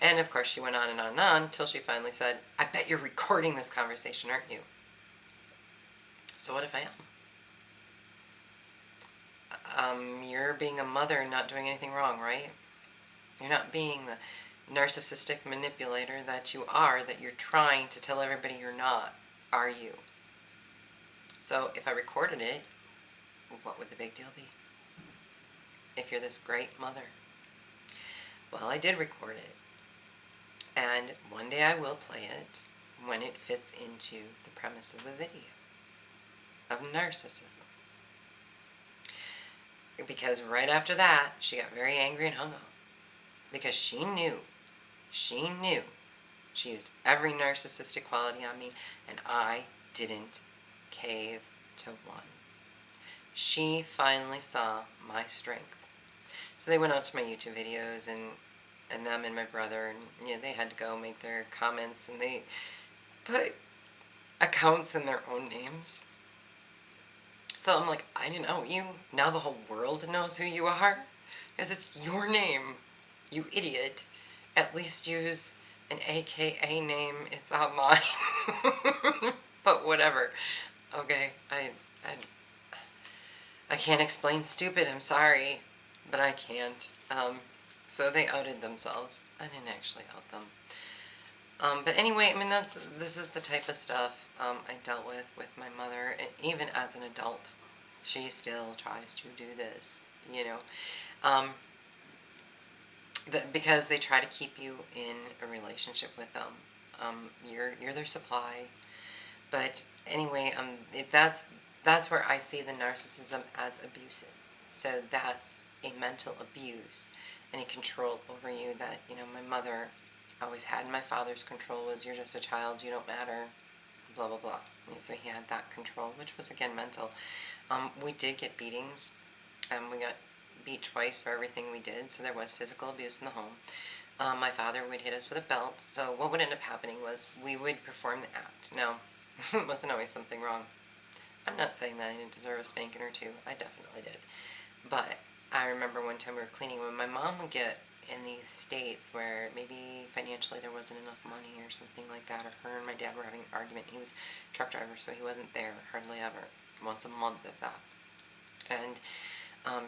And of course she went on and on and on until she finally said, I bet you're recording this conversation, aren't you? So what if I am? You're being a mother and not doing anything wrong, right? You're not being narcissistic manipulator that you are, that you're trying to tell everybody you're not, are you? So if I recorded it, what would the big deal be? If you're this great mother. Well, I did record it. And one day I will play it when it fits into the premise of the video of narcissism. Because right after that, she got very angry and hung up. Because she knew she used every narcissistic quality on me, and I didn't cave to one. She finally saw my strength. So they went out to my YouTube videos, and them and my brother, and they had to go make their comments, and they put accounts in their own names. So I'm like, I didn't know you. Now the whole world knows who you are, because it's your name, you idiot. At least use an AKA name. It's online. But whatever. Okay, I can't explain stupid. I'm sorry, but I can't. So they outed themselves. I didn't actually out them. But anyway, I mean, this is the type of stuff I dealt with my mother, and even as an adult, she still tries to do this, because they try to keep you in a relationship with them. You're their supply. But anyway, that's where I see the narcissism as abusive. So that's a mental abuse and a control over you that, my mother always had. My father's control was, you're just a child, you don't matter, blah, blah, blah. So he had that control, which was, again, mental. We did get beatings. We got beat twice for everything we did, so there was physical abuse in the home. My father would hit us with a belt. So what would end up happening was we would perform the act. Now, it wasn't always something wrong. I'm not saying that I didn't deserve a spanking or two. I definitely did. But I remember one time we were cleaning when my mom would get in these states where maybe financially there wasn't enough money or something like that, or her and my dad were having an argument. He was a truck driver, so he wasn't there hardly ever, once a month if that. And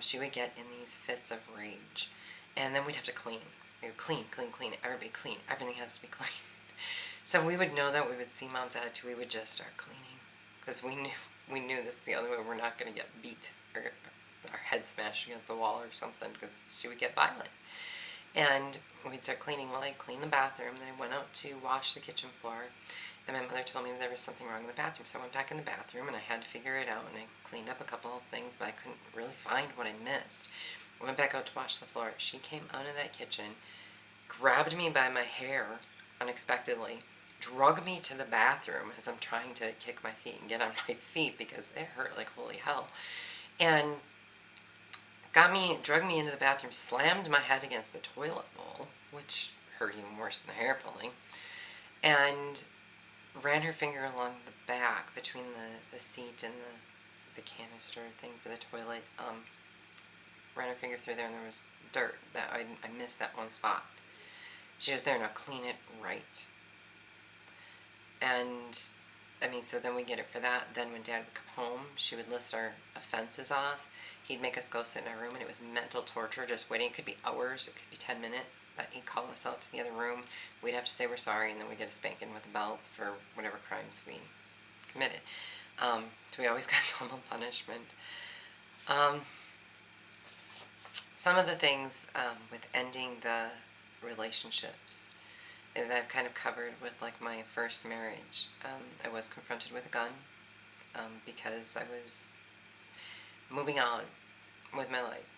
she would get in these fits of rage. And then we'd have to clean. We would clean, everybody clean. Everything has to be clean. So we would know that we would see Mom's attitude, we would just start cleaning. Because we knew this is the only way we're not going to get beat or our head smashed against the wall or something, because she would get violent. And we'd start cleaning. Well, I'd clean the bathroom, then I went out to wash the kitchen floor, and my mother told me there was something wrong in the bathroom. So I went back in the bathroom, and I had to figure it out, and I cleaned up a couple of things, but I couldn't really find what I missed. I went back out to wash the floor. She came out of that kitchen, grabbed me by my hair unexpectedly, drug me to the bathroom as I'm trying to kick my feet and get on my feet because it hurt like holy hell, and drug me into the bathroom, slammed my head against the toilet bowl, which hurt even worse than the hair pulling, and ran her finger along the back between the seat and the canister thing for the toilet. Ran her finger through there, and there was dirt. That I missed that one spot. She was there, now clean it right. And I mean, so then we get it for that. Then when Dad would come home, she would list our offenses off. He'd make us go sit in our room, and it was mental torture, just waiting. It could be hours, it could be 10 minutes, but he'd call us out to the other room. We'd have to say we're sorry, and then we'd get a spanking with a belt for whatever crimes we committed. So we always got double punishment. Some of the things with ending the relationships that I've kind of covered with, like, my first marriage. I was confronted with a gun because I was moving on with my life,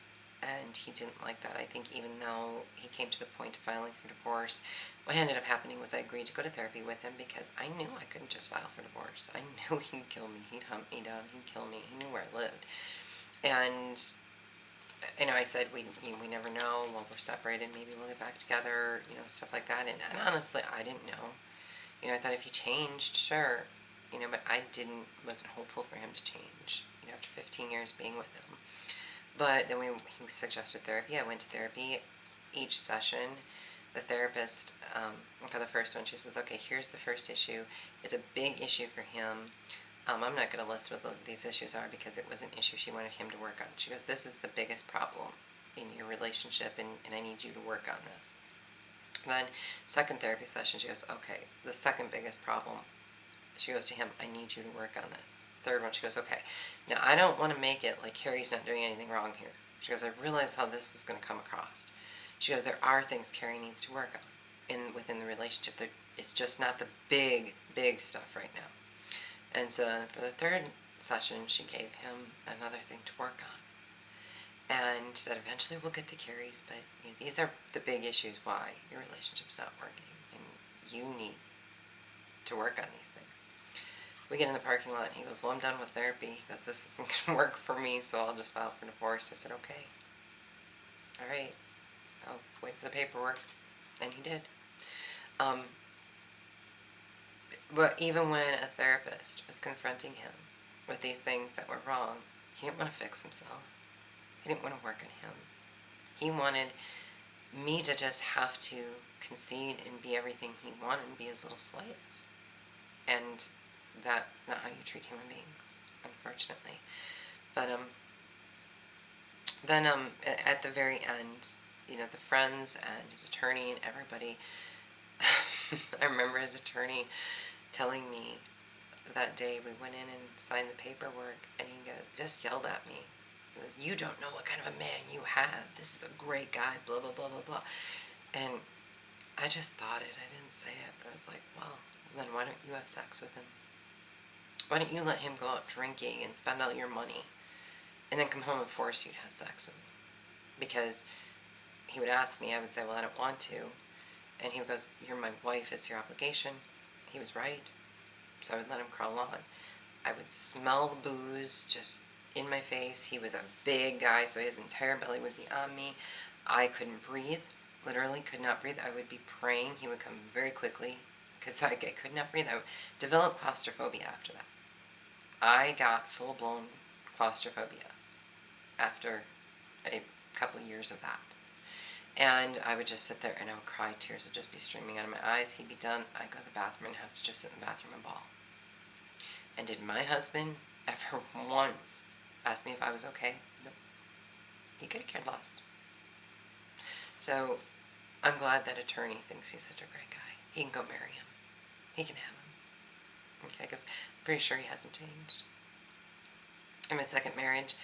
and he didn't like that. I think even though he came to the point of filing for divorce, what ended up happening was I agreed to go to therapy with him because I knew I couldn't just file for divorce. I knew he'd kill me, he'd hunt me down, he'd kill me, he knew where I lived. And I said, we never know, while we're separated, maybe we'll get back together, stuff like that. And honestly, I didn't know. I thought if he changed, sure, but I wasn't hopeful for him to change, after 15 years being with him. But then he suggested therapy. I went to therapy. Each session, the therapist, for the first one, she says, okay, here's the first issue. It's a big issue for him. I'm not going to list what these issues are because it was an issue she wanted him to work on. She goes, this is the biggest problem in your relationship, and I need you to work on this. Then, second therapy session, she goes, okay, the second biggest problem. She goes to him, I need you to work on this. Third one, she goes, okay, now I don't want to make it like Carrie's not doing anything wrong here. She goes, I realize how this is going to come across. She goes, there are things Carrie needs to work on within the relationship. It's just not the big, big stuff right now. And so for the third session, she gave him another thing to work on. And said, eventually we'll get to Carrie's, but these are the big issues why your relationship's not working. And you need to work on these things. We get in the parking lot, and he goes, well, I'm done with therapy. He goes, this isn't going to work for me, so I'll just file for divorce. I said, okay. All right. I'll wait for the paperwork. And he did. But even when a therapist was confronting him with these things that were wrong, he didn't want to fix himself. He didn't want to work on him. He wanted me to just have to concede and be everything he wanted and be his little slave. And that's not how you treat human beings, unfortunately. But then at the very end, the friends and his attorney and everybody, I remember his attorney telling me that day we went in and signed the paperwork, and he just yelled at me. He goes, you don't know what kind of a man you have. This is a great guy, blah, blah, blah, blah, blah. And I just thought it. I didn't say it, but I was like, well, then why don't you have sex with him? Why don't you let him go out drinking and spend all your money and then come home and force you to have sex with him? Because he would ask me, I would say, well, I don't want to. And he goes, you're my wife, it's your obligation. He was right. So I would let him crawl on. I would smell the booze just in my face. He was a big guy, so his entire belly would be on me. I couldn't breathe, literally could not breathe. I would be praying. He would come very quickly because I could not breathe. I would develop claustrophobia after that. I got full-blown claustrophobia after a couple years of that. And I would just sit there and I would cry. Tears would just be streaming out of my eyes. He'd be done. I'd go to the bathroom and have to just sit in the bathroom and bawl. And did my husband ever once ask me if I was okay? Nope. He could have cared less. So I'm glad that attorney thinks he's such a great guy. He can go marry him. He can have him. Okay, because I'm pretty sure he hasn't changed. In my second marriage,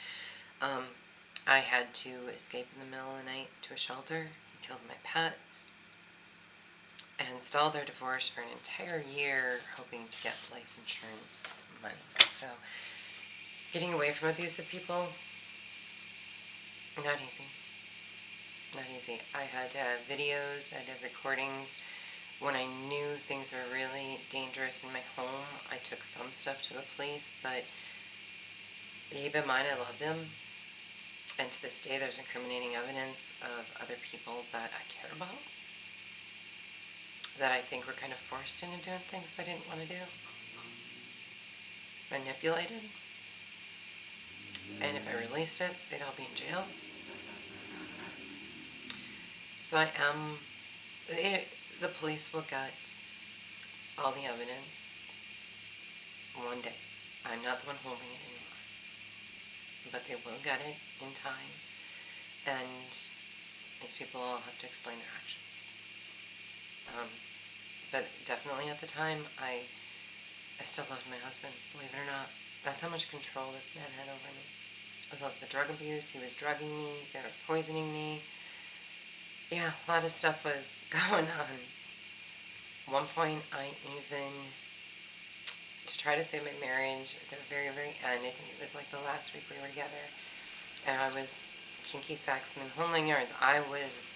I had to escape in the middle of the night to a shelter. He killed my pets and stalled our divorce for an entire year, hoping to get life insurance money. So, getting away from abusive people, not easy. Not easy. I had to have videos, I had to have recordings. When I knew things were really dangerous in my home, I took some stuff to the police, but keep in mind I loved him. And to this day, there's incriminating evidence of other people that I care about, that I think were kind of forced into doing things they didn't want to do, manipulated, and if I released it, they'd all be in jail. So the police will get all the evidence one day. I'm not the one holding it anymore. But they will get it in time, and these people all have to explain their actions. But definitely at the time, I still loved my husband, believe it or not. That's how much control this man had over me. I loved the drug abuse. He was drugging me. They were poisoning me. Yeah, a lot of stuff was going on. At one point, I even, to try to save my marriage, at the very, very end, I think it was like the last week we were together, and I was kinky sex and whole 9 yards. I was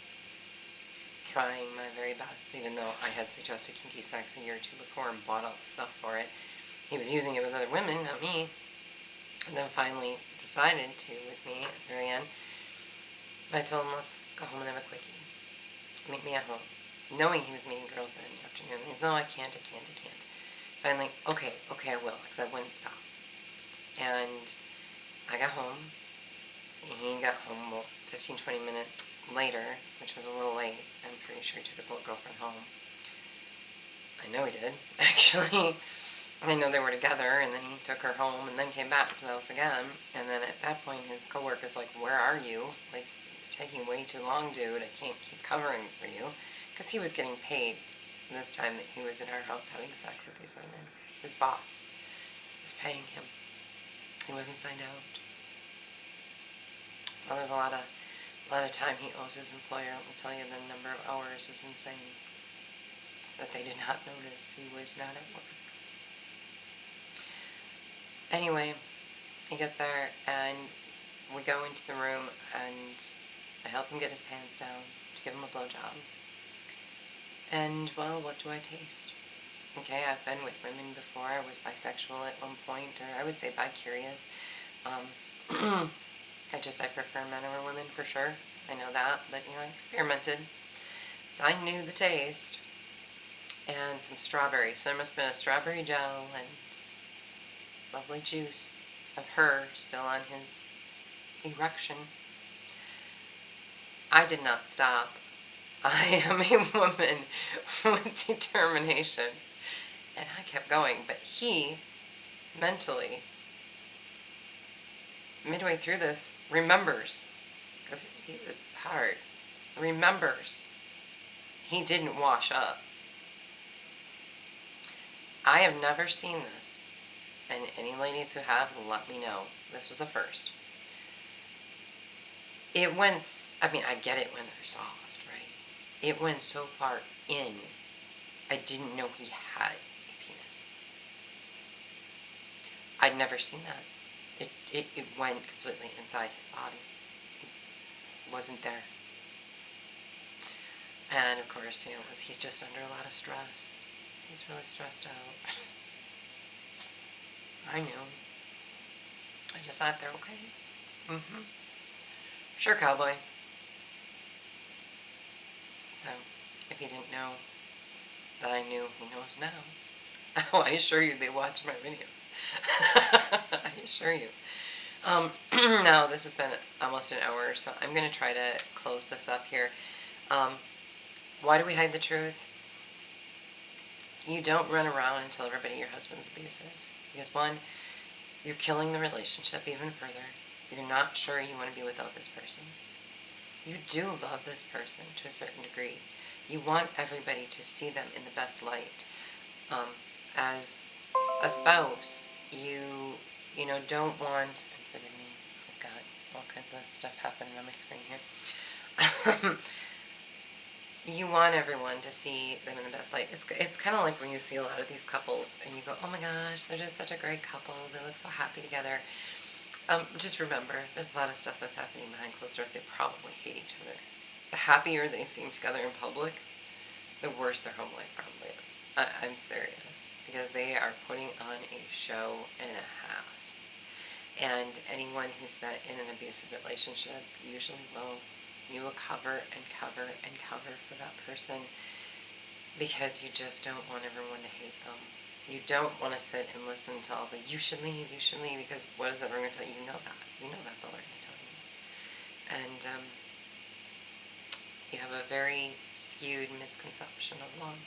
trying my very best, even though I had suggested kinky sex a year or two before and bought all the stuff for it. He was using it with other women, not me. And then finally decided to with me at the very end. I told him, let's go home and have a quickie. Meet me at home. Knowing he was meeting girls there in the afternoon. He said, no, I can't. Finally, okay, I will, because I wouldn't stop. And I got home. He got home about 15-20 minutes later, which was a little late. I'm pretty sure he took his little girlfriend home. I know he did, actually. I know they were together, and then he took her home, and then came back to the house again. And then at that point, his coworker's like, where are you? Like, you're taking way too long, dude. I can't keep covering for you. because he was getting paid this time that he was in our house having sex with these women. His boss was paying him. He wasn't signed out. So there's a lot of time he owes his employer. Let me tell you, the number of hours is insane that they did not notice he was not at work. Anyway, he gets there and we go into the room and I help him get his pants down to give him a blowjob. And, well, what do I taste? Okay, I've been with women before. I was bisexual at one point, or I would say bi-curious. I prefer men over women for sure. I know that, but, I experimented. So I knew the taste. And some strawberry. So there must have been a strawberry gel and lovely juice of her still on his erection. I did not stop. I am a woman with determination. And I kept going. But he, mentally, midway through this, remembers, because he was hard, remembers he didn't wash up. I have never seen this. And any ladies who have, let me know. This was a first. It went, I get it when they're soft, right? It went so far in, I didn't know he had a penis. I'd never seen that. It went completely inside his body. It wasn't there. And of course, he's just under a lot of stress. He's really stressed out. I knew. I just sat there, okay. Mm-hmm. Sure, cowboy. So, if you didn't know that I knew, he knows now. Oh, I assure you they watch my videos. I assure you. Now, this has been almost an hour, so I'm going to try to close this up here. Why do we hide the truth? You don't run around and tell everybody your husband's abusive. Because one, you're killing the relationship even further. You're not sure you want to be without this person. You do love this person to a certain degree. You want everybody to see them in the best light. As a spouse, you don't want, forgive me, I've got all kinds of stuff happening on my screen here. You want everyone to see them in the best light. It's kind of like when you see a lot of these couples and you go, oh my gosh, they're just such a great couple. They look so happy together. Just remember, there's a lot of stuff that's happening behind closed doors. They probably hate each other. The happier they seem together in public, the worse their home life probably is. I'm serious. Because they are putting on a show and a half. And anyone who's been in an abusive relationship usually will. You will cover and cover and cover for that person because you just don't want everyone to hate them. You don't want to sit and listen to all the you should leave, because what is everyone going to tell you? You know that. You know that's all they're going to tell you. And you have a very skewed misconception of love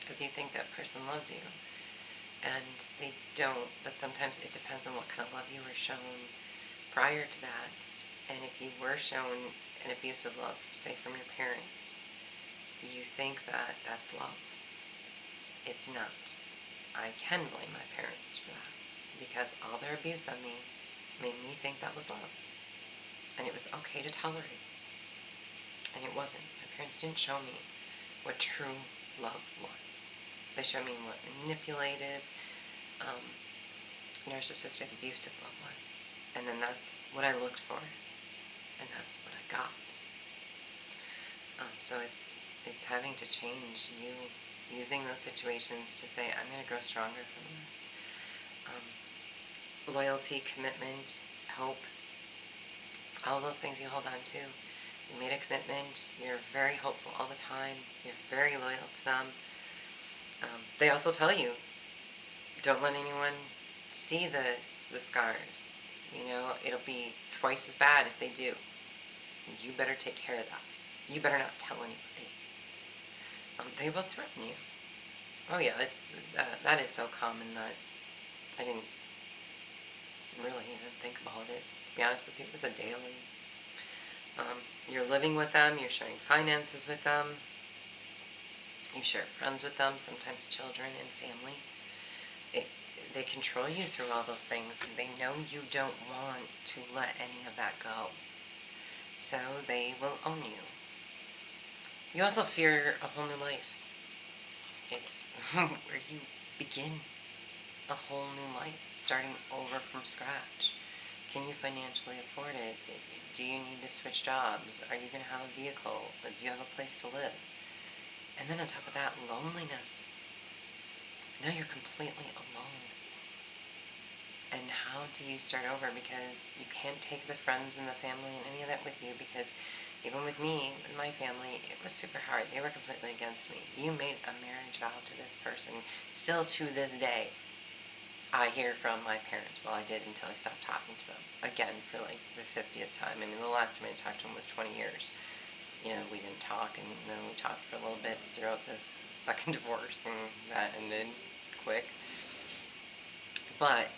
because you think that person loves you. And they don't, but sometimes it depends on what kind of love you were shown prior to that. And if you were shown an abusive love, say from your parents, you think that that's love. It's not. I can blame my parents for that because all their abuse of me made me think that was love. And it was okay to tolerate. And it wasn't. My parents didn't show me what true love was. They showed me what manipulative, narcissistic, abusive love was. And then that's what I looked for. And that's what I got. So it's having to change, you using those situations to say, I'm going to grow stronger from this. Loyalty, commitment, hope, all those things you hold on to. You made a commitment, you're very hopeful all the time, you're very loyal to them. They also tell you, don't let anyone see the scars. It'll be twice as bad if they do. You better take care of that. You better not tell anybody. They will threaten you. Oh yeah, that is so common that I didn't really even think about it. To be honest with you, it was a daily. You're living with them, you're sharing finances with them, You share friends with them, sometimes children and family. It, they control you through all those things. They know you don't want to let any of that go. So they will own you. You also fear a whole new life. It's where you begin a whole new life, starting over from scratch. Can you financially afford it? Do you need to switch jobs? Are you going to have a vehicle? Do you have a place to live? And then on top of that, loneliness. Now you're completely alone. And how do you start over? Because you can't take the friends and the family and any of that with you, because even with me, with my family, it was super hard. They were completely against me. You made a marriage vow to this person. Still to this day, I hear from my parents. Well, I did until I stopped talking to them. Again, for like the 50th time. I mean, the last time I talked to them was 20 years. You know, we didn't talk, and then we talked for a little bit throughout this second divorce, and that ended quick. But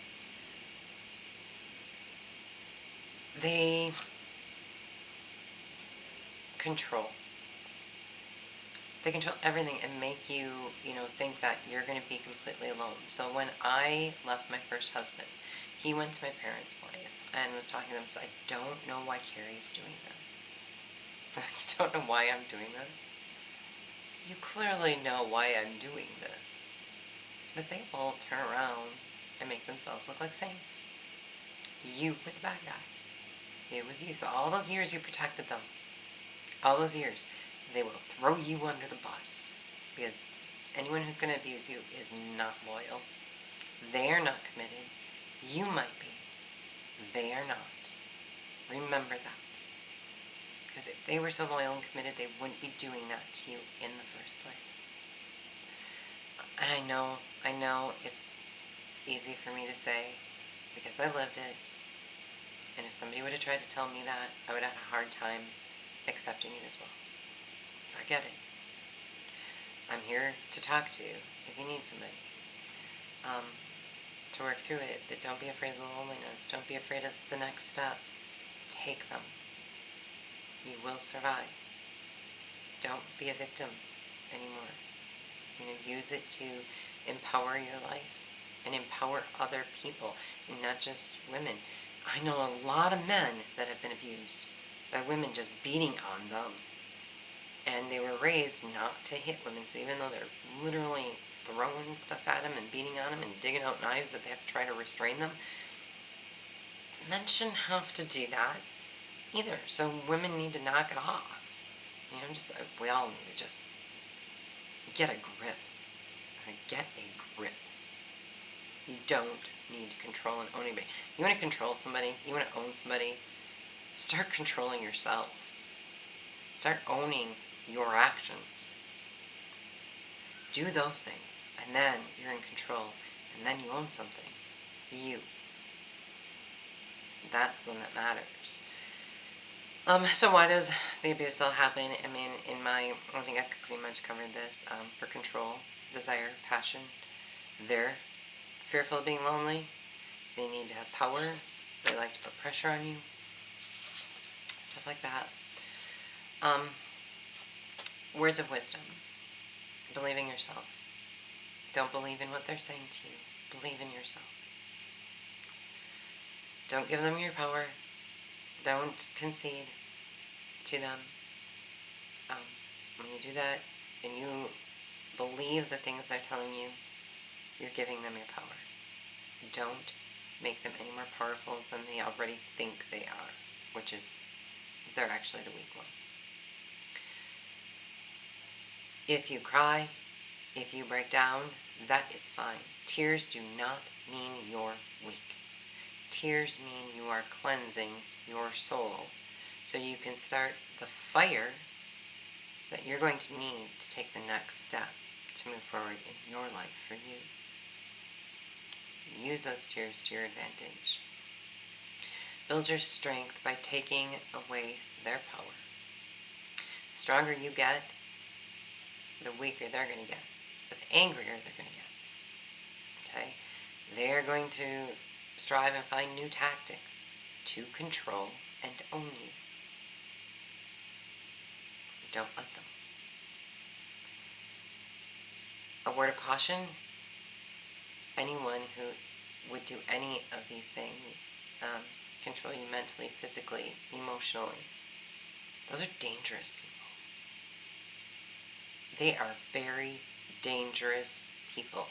they control. They control everything and make you, think that you're going to be completely alone. So when I left my first husband, he went to my parents' place and was talking to them. So I don't know why Carrie's doing this. I don't know why I'm doing this. You clearly know why I'm doing this. But they will turn around and make themselves look like saints. You were the bad guy. It was you. So all those years you protected them. All those years, they will throw you under the bus. Because anyone who's going to abuse you is not loyal. They are not committed. You might be. They are not. Remember that. Because if they were so loyal and committed, they wouldn't be doing that to you in the first place. I know it's easy for me to say, because I lived it. And if somebody would have tried to tell me that, I would have had a hard time accepting it as well. So I get it. I'm here to talk to you if you need somebody. To work through it, but don't be afraid of the loneliness. Don't be afraid of the next steps. Take them. You will survive. Don't be a victim anymore. Use it to empower your life and empower other people, and not just women. I know a lot of men that have been abused by women just beating on them. And they were raised not to hit women, so even though they're literally throwing stuff at them and beating on them and digging out knives that they have to try to restrain them, men shouldn't have to do that either. So women need to knock it off. We all need to just get a grip. Get a grip. You don't need to control and own anybody. You want to control somebody, you want to own somebody, start controlling yourself. Start owning your actions. Do those things, and then you're in control, and then you own something. You. That's the one that matters. So why does the abuse still happen? I mean, I think I've pretty much covered this. For control, desire, passion. They're fearful of being lonely. They need to have power. They like to put pressure on you. Stuff like that. Words of wisdom. Believe in yourself. Don't believe in what they're saying to you. Believe in yourself. Don't give them your power. Don't concede to them. When you do that and you believe the things they're telling you, you're giving them your power. Don't make them any more powerful than they already think they are, which is they're actually the weak one. If you cry, if you break down, that is fine. Tears do not mean you're weak. Tears mean you are cleansing your soul so you can start the fire that you're going to need to take the next step to move forward in your life for you. So use those tears to your advantage. Build your strength by taking away their power. The stronger you get, the weaker they're going to get, the angrier they're going to get. Okay? They're going to strive and find new tactics to control and own you. Don't let them. A word of caution, anyone who would do any of these things, control you mentally, physically, emotionally, those are dangerous people. They are very dangerous people.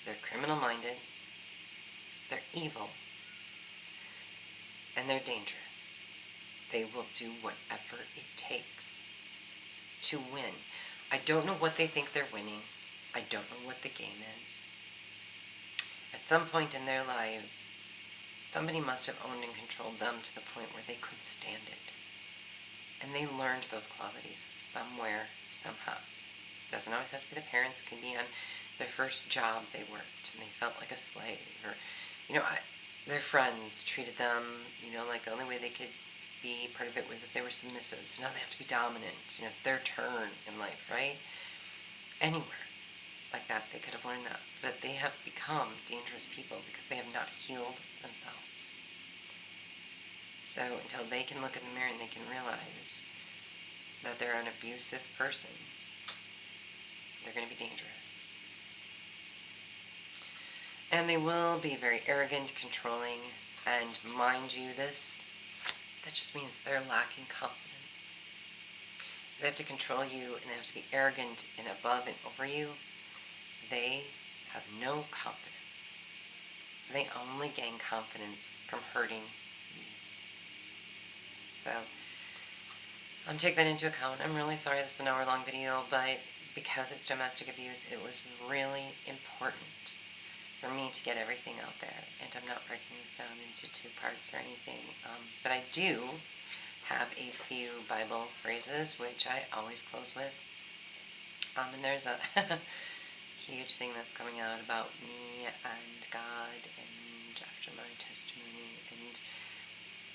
They're criminal-minded, they're evil, and they're dangerous. They will do whatever it takes to win. I don't know what they think they're winning. I don't know what the game is. At some point in their lives, somebody must have owned and controlled them to the point where they couldn't stand it. And they learned those qualities somewhere, somehow. Doesn't always have to be the parents. It can be on their first job they worked and they felt like a slave. Or, their friends treated them, like the only way they could be part of it was if they were submissive. So now they have to be dominant. It's their turn in life, right? Anywhere like that, they could have learned that. But they have become dangerous people because they have not healed themselves. So until they can look in the mirror and they can realize that they're an abusive person, they're going to be dangerous. And they will be very arrogant, controlling, and mind you, that just means they're lacking confidence. They have to control you and they have to be arrogant and above and over you. They have no confidence. They only gain confidence from hurting you. So, take that into account. I'm really sorry this is an hour-long video, but because it's domestic abuse, it was really important for me to get everything out there. And I'm not breaking this down into 2 parts or anything. But I do have a few Bible phrases, which I always close with. And there's a huge thing that's coming out about me and God and after my testimony and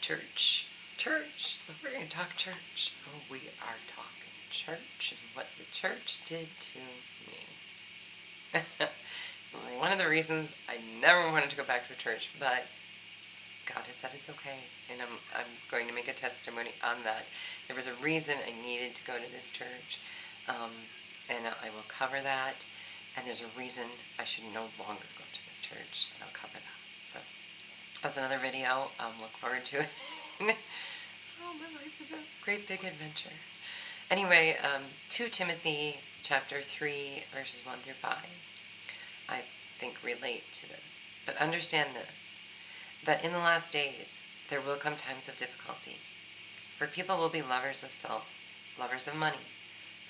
church. Church. We're going to talk church. Oh, we are talking church and what the church did to me. One of the reasons I never wanted to go back to church, but God has said it's okay, and I'm going to make a testimony on that. There was a reason I needed to go to this church, and I will cover that. And there's a reason I should no longer go to this church, and I'll cover that. So that's another video. Look forward to it. Oh, my life is a great big adventure. Anyway, 2 Timothy chapter 3, verses 1 through 5, I think relate to this. But understand this, that in the last days there will come times of difficulty. For people will be lovers of self, lovers of money,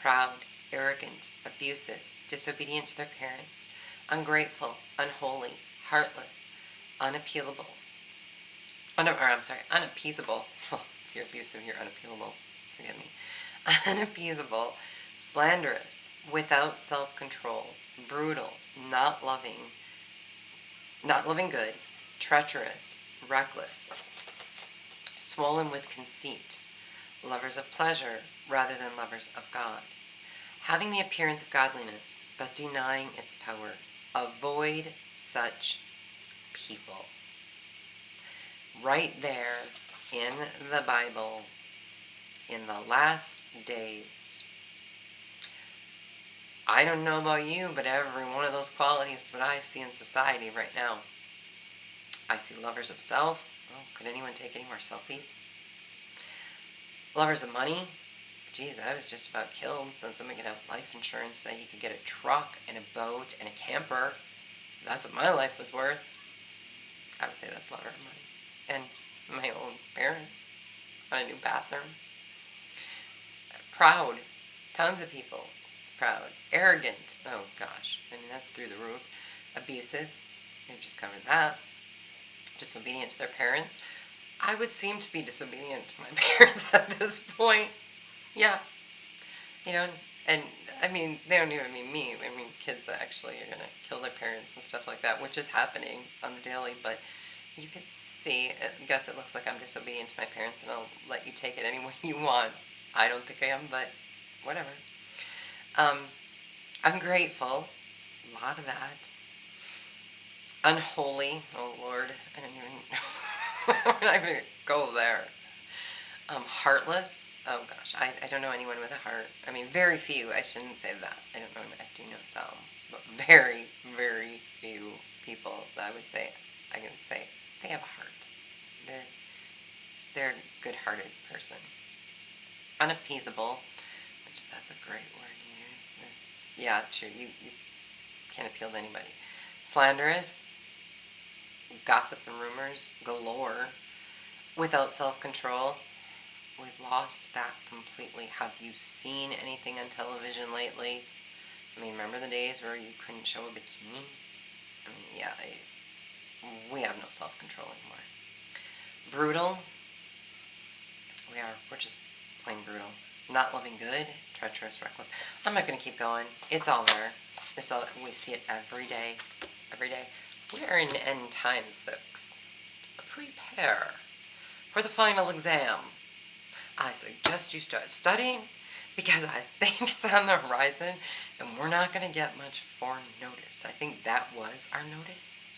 proud, arrogant, abusive, disobedient to their parents, ungrateful, unholy, heartless, unappeasable. Unappeasable. If you're abusive, you're unappealable. Forgive me. Unappeasable, slanderous, without self-control, brutal, not loving good, treacherous, reckless, swollen with conceit, lovers of pleasure rather than lovers of God, having the appearance of godliness, but denying its power. Avoid such people. Right there in the Bible, in the last days. I don't know about you, but every one of those qualities is what I see in society right now. I see lovers of self. Oh, could anyone take any more selfies? Lovers of money. Geez, I was just about killed so somebody could have life insurance so you could get a truck and a boat and a camper. That's what my life was worth. I would say that's lover of money. And my own parents on a new bathroom. Proud. Tons of people. Proud. Arrogant. Oh gosh. I mean, that's through the roof. Abusive. We've just covered that. Disobedient to their parents. I would seem to be disobedient to my parents at this point. Yeah. And I mean, they don't even mean me. I mean, kids that actually are going to kill their parents and stuff like that, which is happening on the daily. But you can see, I guess it looks like I'm disobedient to my parents, and I'll let you take it any way you want. I don't think I am, but whatever. Ungrateful. A lot of that. Unholy. Oh, Lord. I don't even... I'm not even going to go there. Heartless. Oh gosh, I don't know anyone with a heart. I mean, very few. I shouldn't say that. I don't know. I do know some, but very, very few people that I would say I can say they have a heart. They're they're a good-hearted person. Unappeasable, which that's a great word to use. Yeah, true. You can't appeal to anybody. Slanderous, gossip and rumors galore. Without self-control, we've lost that completely. Have you seen anything on television lately? I mean, remember the days where you couldn't show a bikini? I mean, yeah, we have no self-control anymore. Brutal, we're just plain brutal. Not loving good, treacherous, reckless. I'm not going to keep going. It's all there. We see it every day. Every day. We are in end times, folks. Prepare for the final exam. I suggest you start studying because I think it's on the horizon and we're not going to get much for notice. I think that was our notice.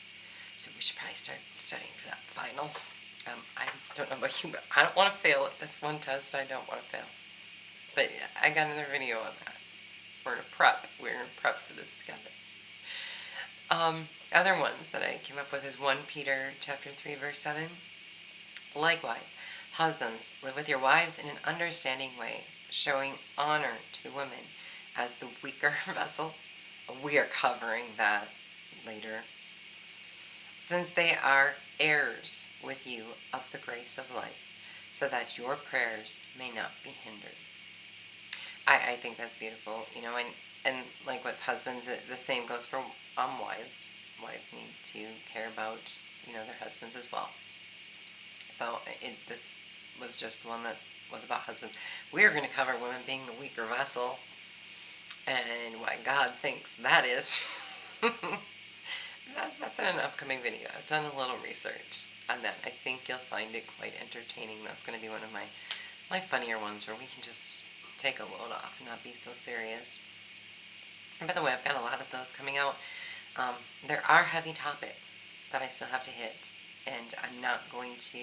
So we should probably start studying for that final. I don't know about you, but I don't want to fail it. That's one test I don't want to fail. But I got another video on that. We're going to prep. We're going to prep for this together. Other ones that I came up with is 1 Peter chapter 3, verse 7. Likewise, husbands, live with your wives in an understanding way, showing honor to women as the weaker vessel. We are covering that later. Since they are heirs with you of the grace of life, so that your prayers may not be hindered. I think that's beautiful, and like what's husbands, the same goes for wives. Wives need to care about, their husbands as well. So this was just one that was about husbands. We're going to cover women being the weaker vessel and what God thinks that is. That's in an upcoming video. I've done a little research on that. I think you'll find it quite entertaining. That's going to be one of my funnier ones where we can just take a load off and not be so serious. And by the way, I've got a lot of those coming out. There are heavy topics that I still have to hit, and I'm not going to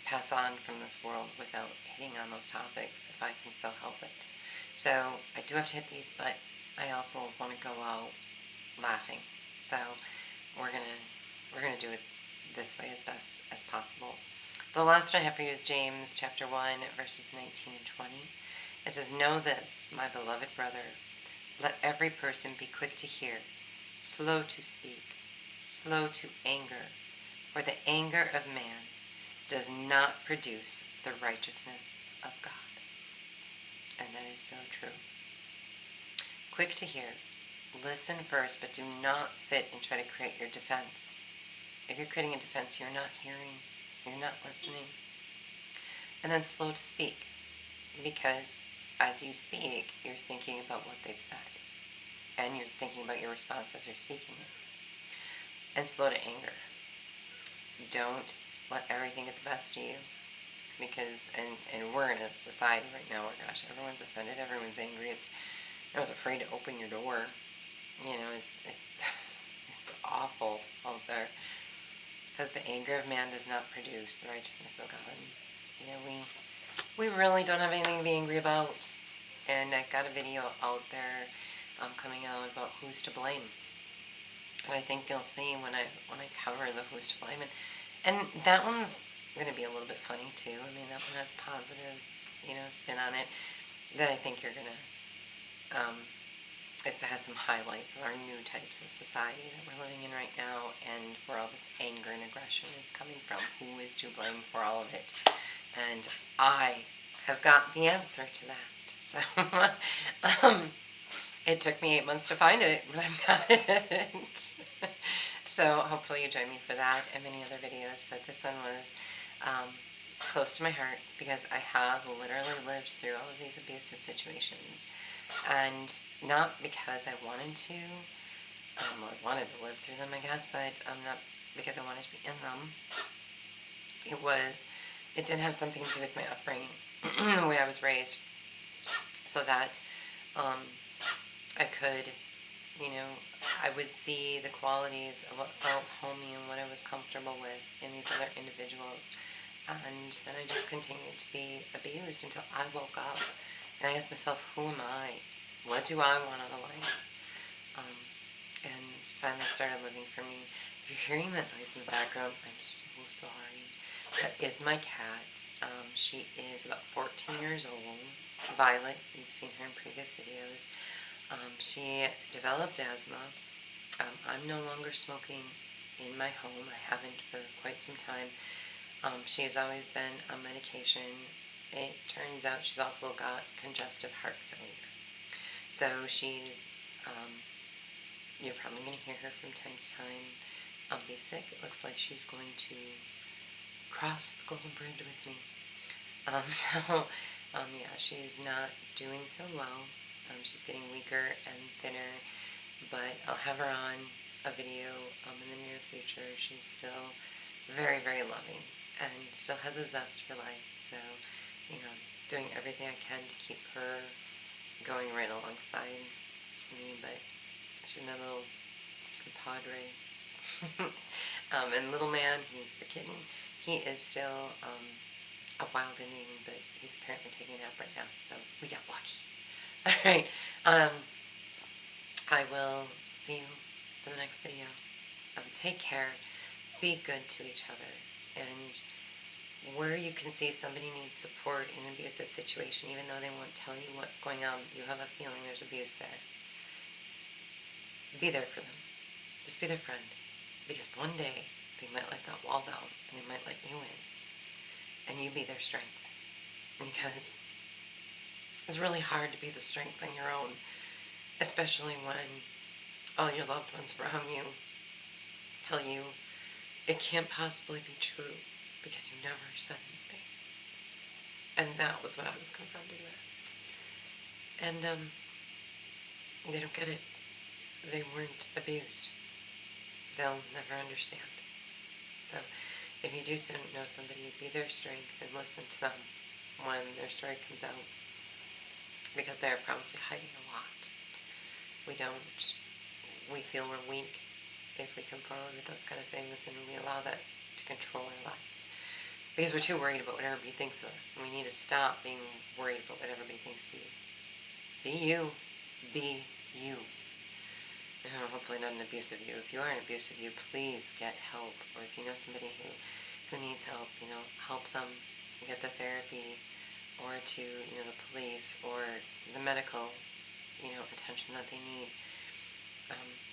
pass on from this world without hitting on those topics if I can so help it. So I do have to hit these, but I also want to go out laughing. So we're gonna do it this way as best as possible. The last one I have for you is James chapter 1, verses 19 and 20. It says, "Know this, my beloved brother, let every person be quick to hear, slow to speak, slow to anger, for the anger of man does not produce the righteousness of God." And that is so true. Quick to hear. Listen first, but do not sit and try to create your defense. If you're creating a defense, you're not hearing, you're not listening. And then slow to speak, because as you speak, you're thinking about what they've said, and you're thinking about your response as you're speaking it. And slow to anger. Don't let everything get the best of you, because, and we're in a society right now where, gosh, everyone's offended, everyone's angry, everyone's afraid to open your door. It's it's awful out there, because the anger of man does not produce the righteousness of God. We really don't have anything to be angry about, and I got a video out there coming out about who's to blame, and I think you'll see when I cover the who's to blame, and that one's going to be a little bit funny too. I mean, that one has positive, spin on it that I think you're going to. It has some highlights of our new types of society that we're living in right now, and where all this anger and aggression is coming from. Who is to blame for all of it? And I have got the answer to that. So it took me 8 months to find it, but I've got it. So hopefully you join me for that and many other videos. But this one was close to my heart, because I have literally lived through all of these abusive situations. And not because I wanted to, I wanted to live through them, I guess, but not because I wanted to be in them. It did have something to do with my upbringing, the way I was raised, so that I could, I would see the qualities of what felt homey and what I was comfortable with in these other individuals. And then I just continued to be abused until I woke up and I asked myself, who am I? What do I want out of life? And finally started living for me. If you're hearing that noise in the background, I'm so sorry. That is my cat. She is about 14 years old. Violet, you've seen her in previous videos. She developed asthma. I'm no longer smoking in my home. I haven't for quite some time. She has always been on medication. It turns out she's also got congestive heart failure. So you're probably going to hear her from time to time. Be sick. It looks like she's going to cross the Golden Bridge with me. Yeah, she's not doing so well. She's getting weaker and thinner, but I'll have her on a video in the near future. She's still very, very loving and still has a zest for life. So, doing everything I can to keep her going right alongside me, but she's my little compadre. And little man, he's the kitten. He is still a wild Indian, but he's apparently taking a nap right now, so we got lucky. Alright, I will see you for the next video. Take care, be good to each other, and where you can see somebody needs support in an abusive situation, even though they won't tell you what's going on, you have a feeling there's abuse there. Be there for them. Just be their friend. Because one day, they might let that wall down, and they might let you in. And you be their strength. Because it's really hard to be the strength on your own, especially when all your loved ones around you tell you it can't possibly be true because you never said anything. And that was what I was confronted with. And they don't get it. They weren't abused. They'll never understand. So if you do know somebody, be their strength and listen to them when their story comes out, because they're probably hiding a lot. We don't. We feel we're weak if we come forward with those kind of things, and we allow that to control our lives. Because we're too worried about what everybody thinks of us, and we need to stop being worried about what everybody thinks of you. Be you. Be you. Hopefully not an abusive you. If you are an abusive you, please get help. Or if you know somebody who needs help, help them get the therapy, or to, the police or the medical, attention that they need.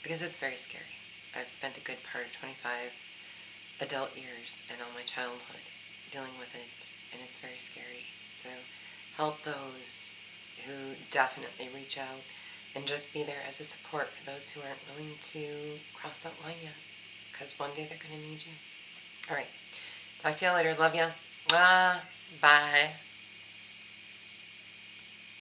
Because it's very scary. I've spent a good part of 25 adult years and all my childhood dealing with it, and it's very scary. So help those who definitely reach out, and just be there as a support for those who aren't willing to cross that line yet, because one day they're going to need you. All right. Talk to you later. Love ya. Bye.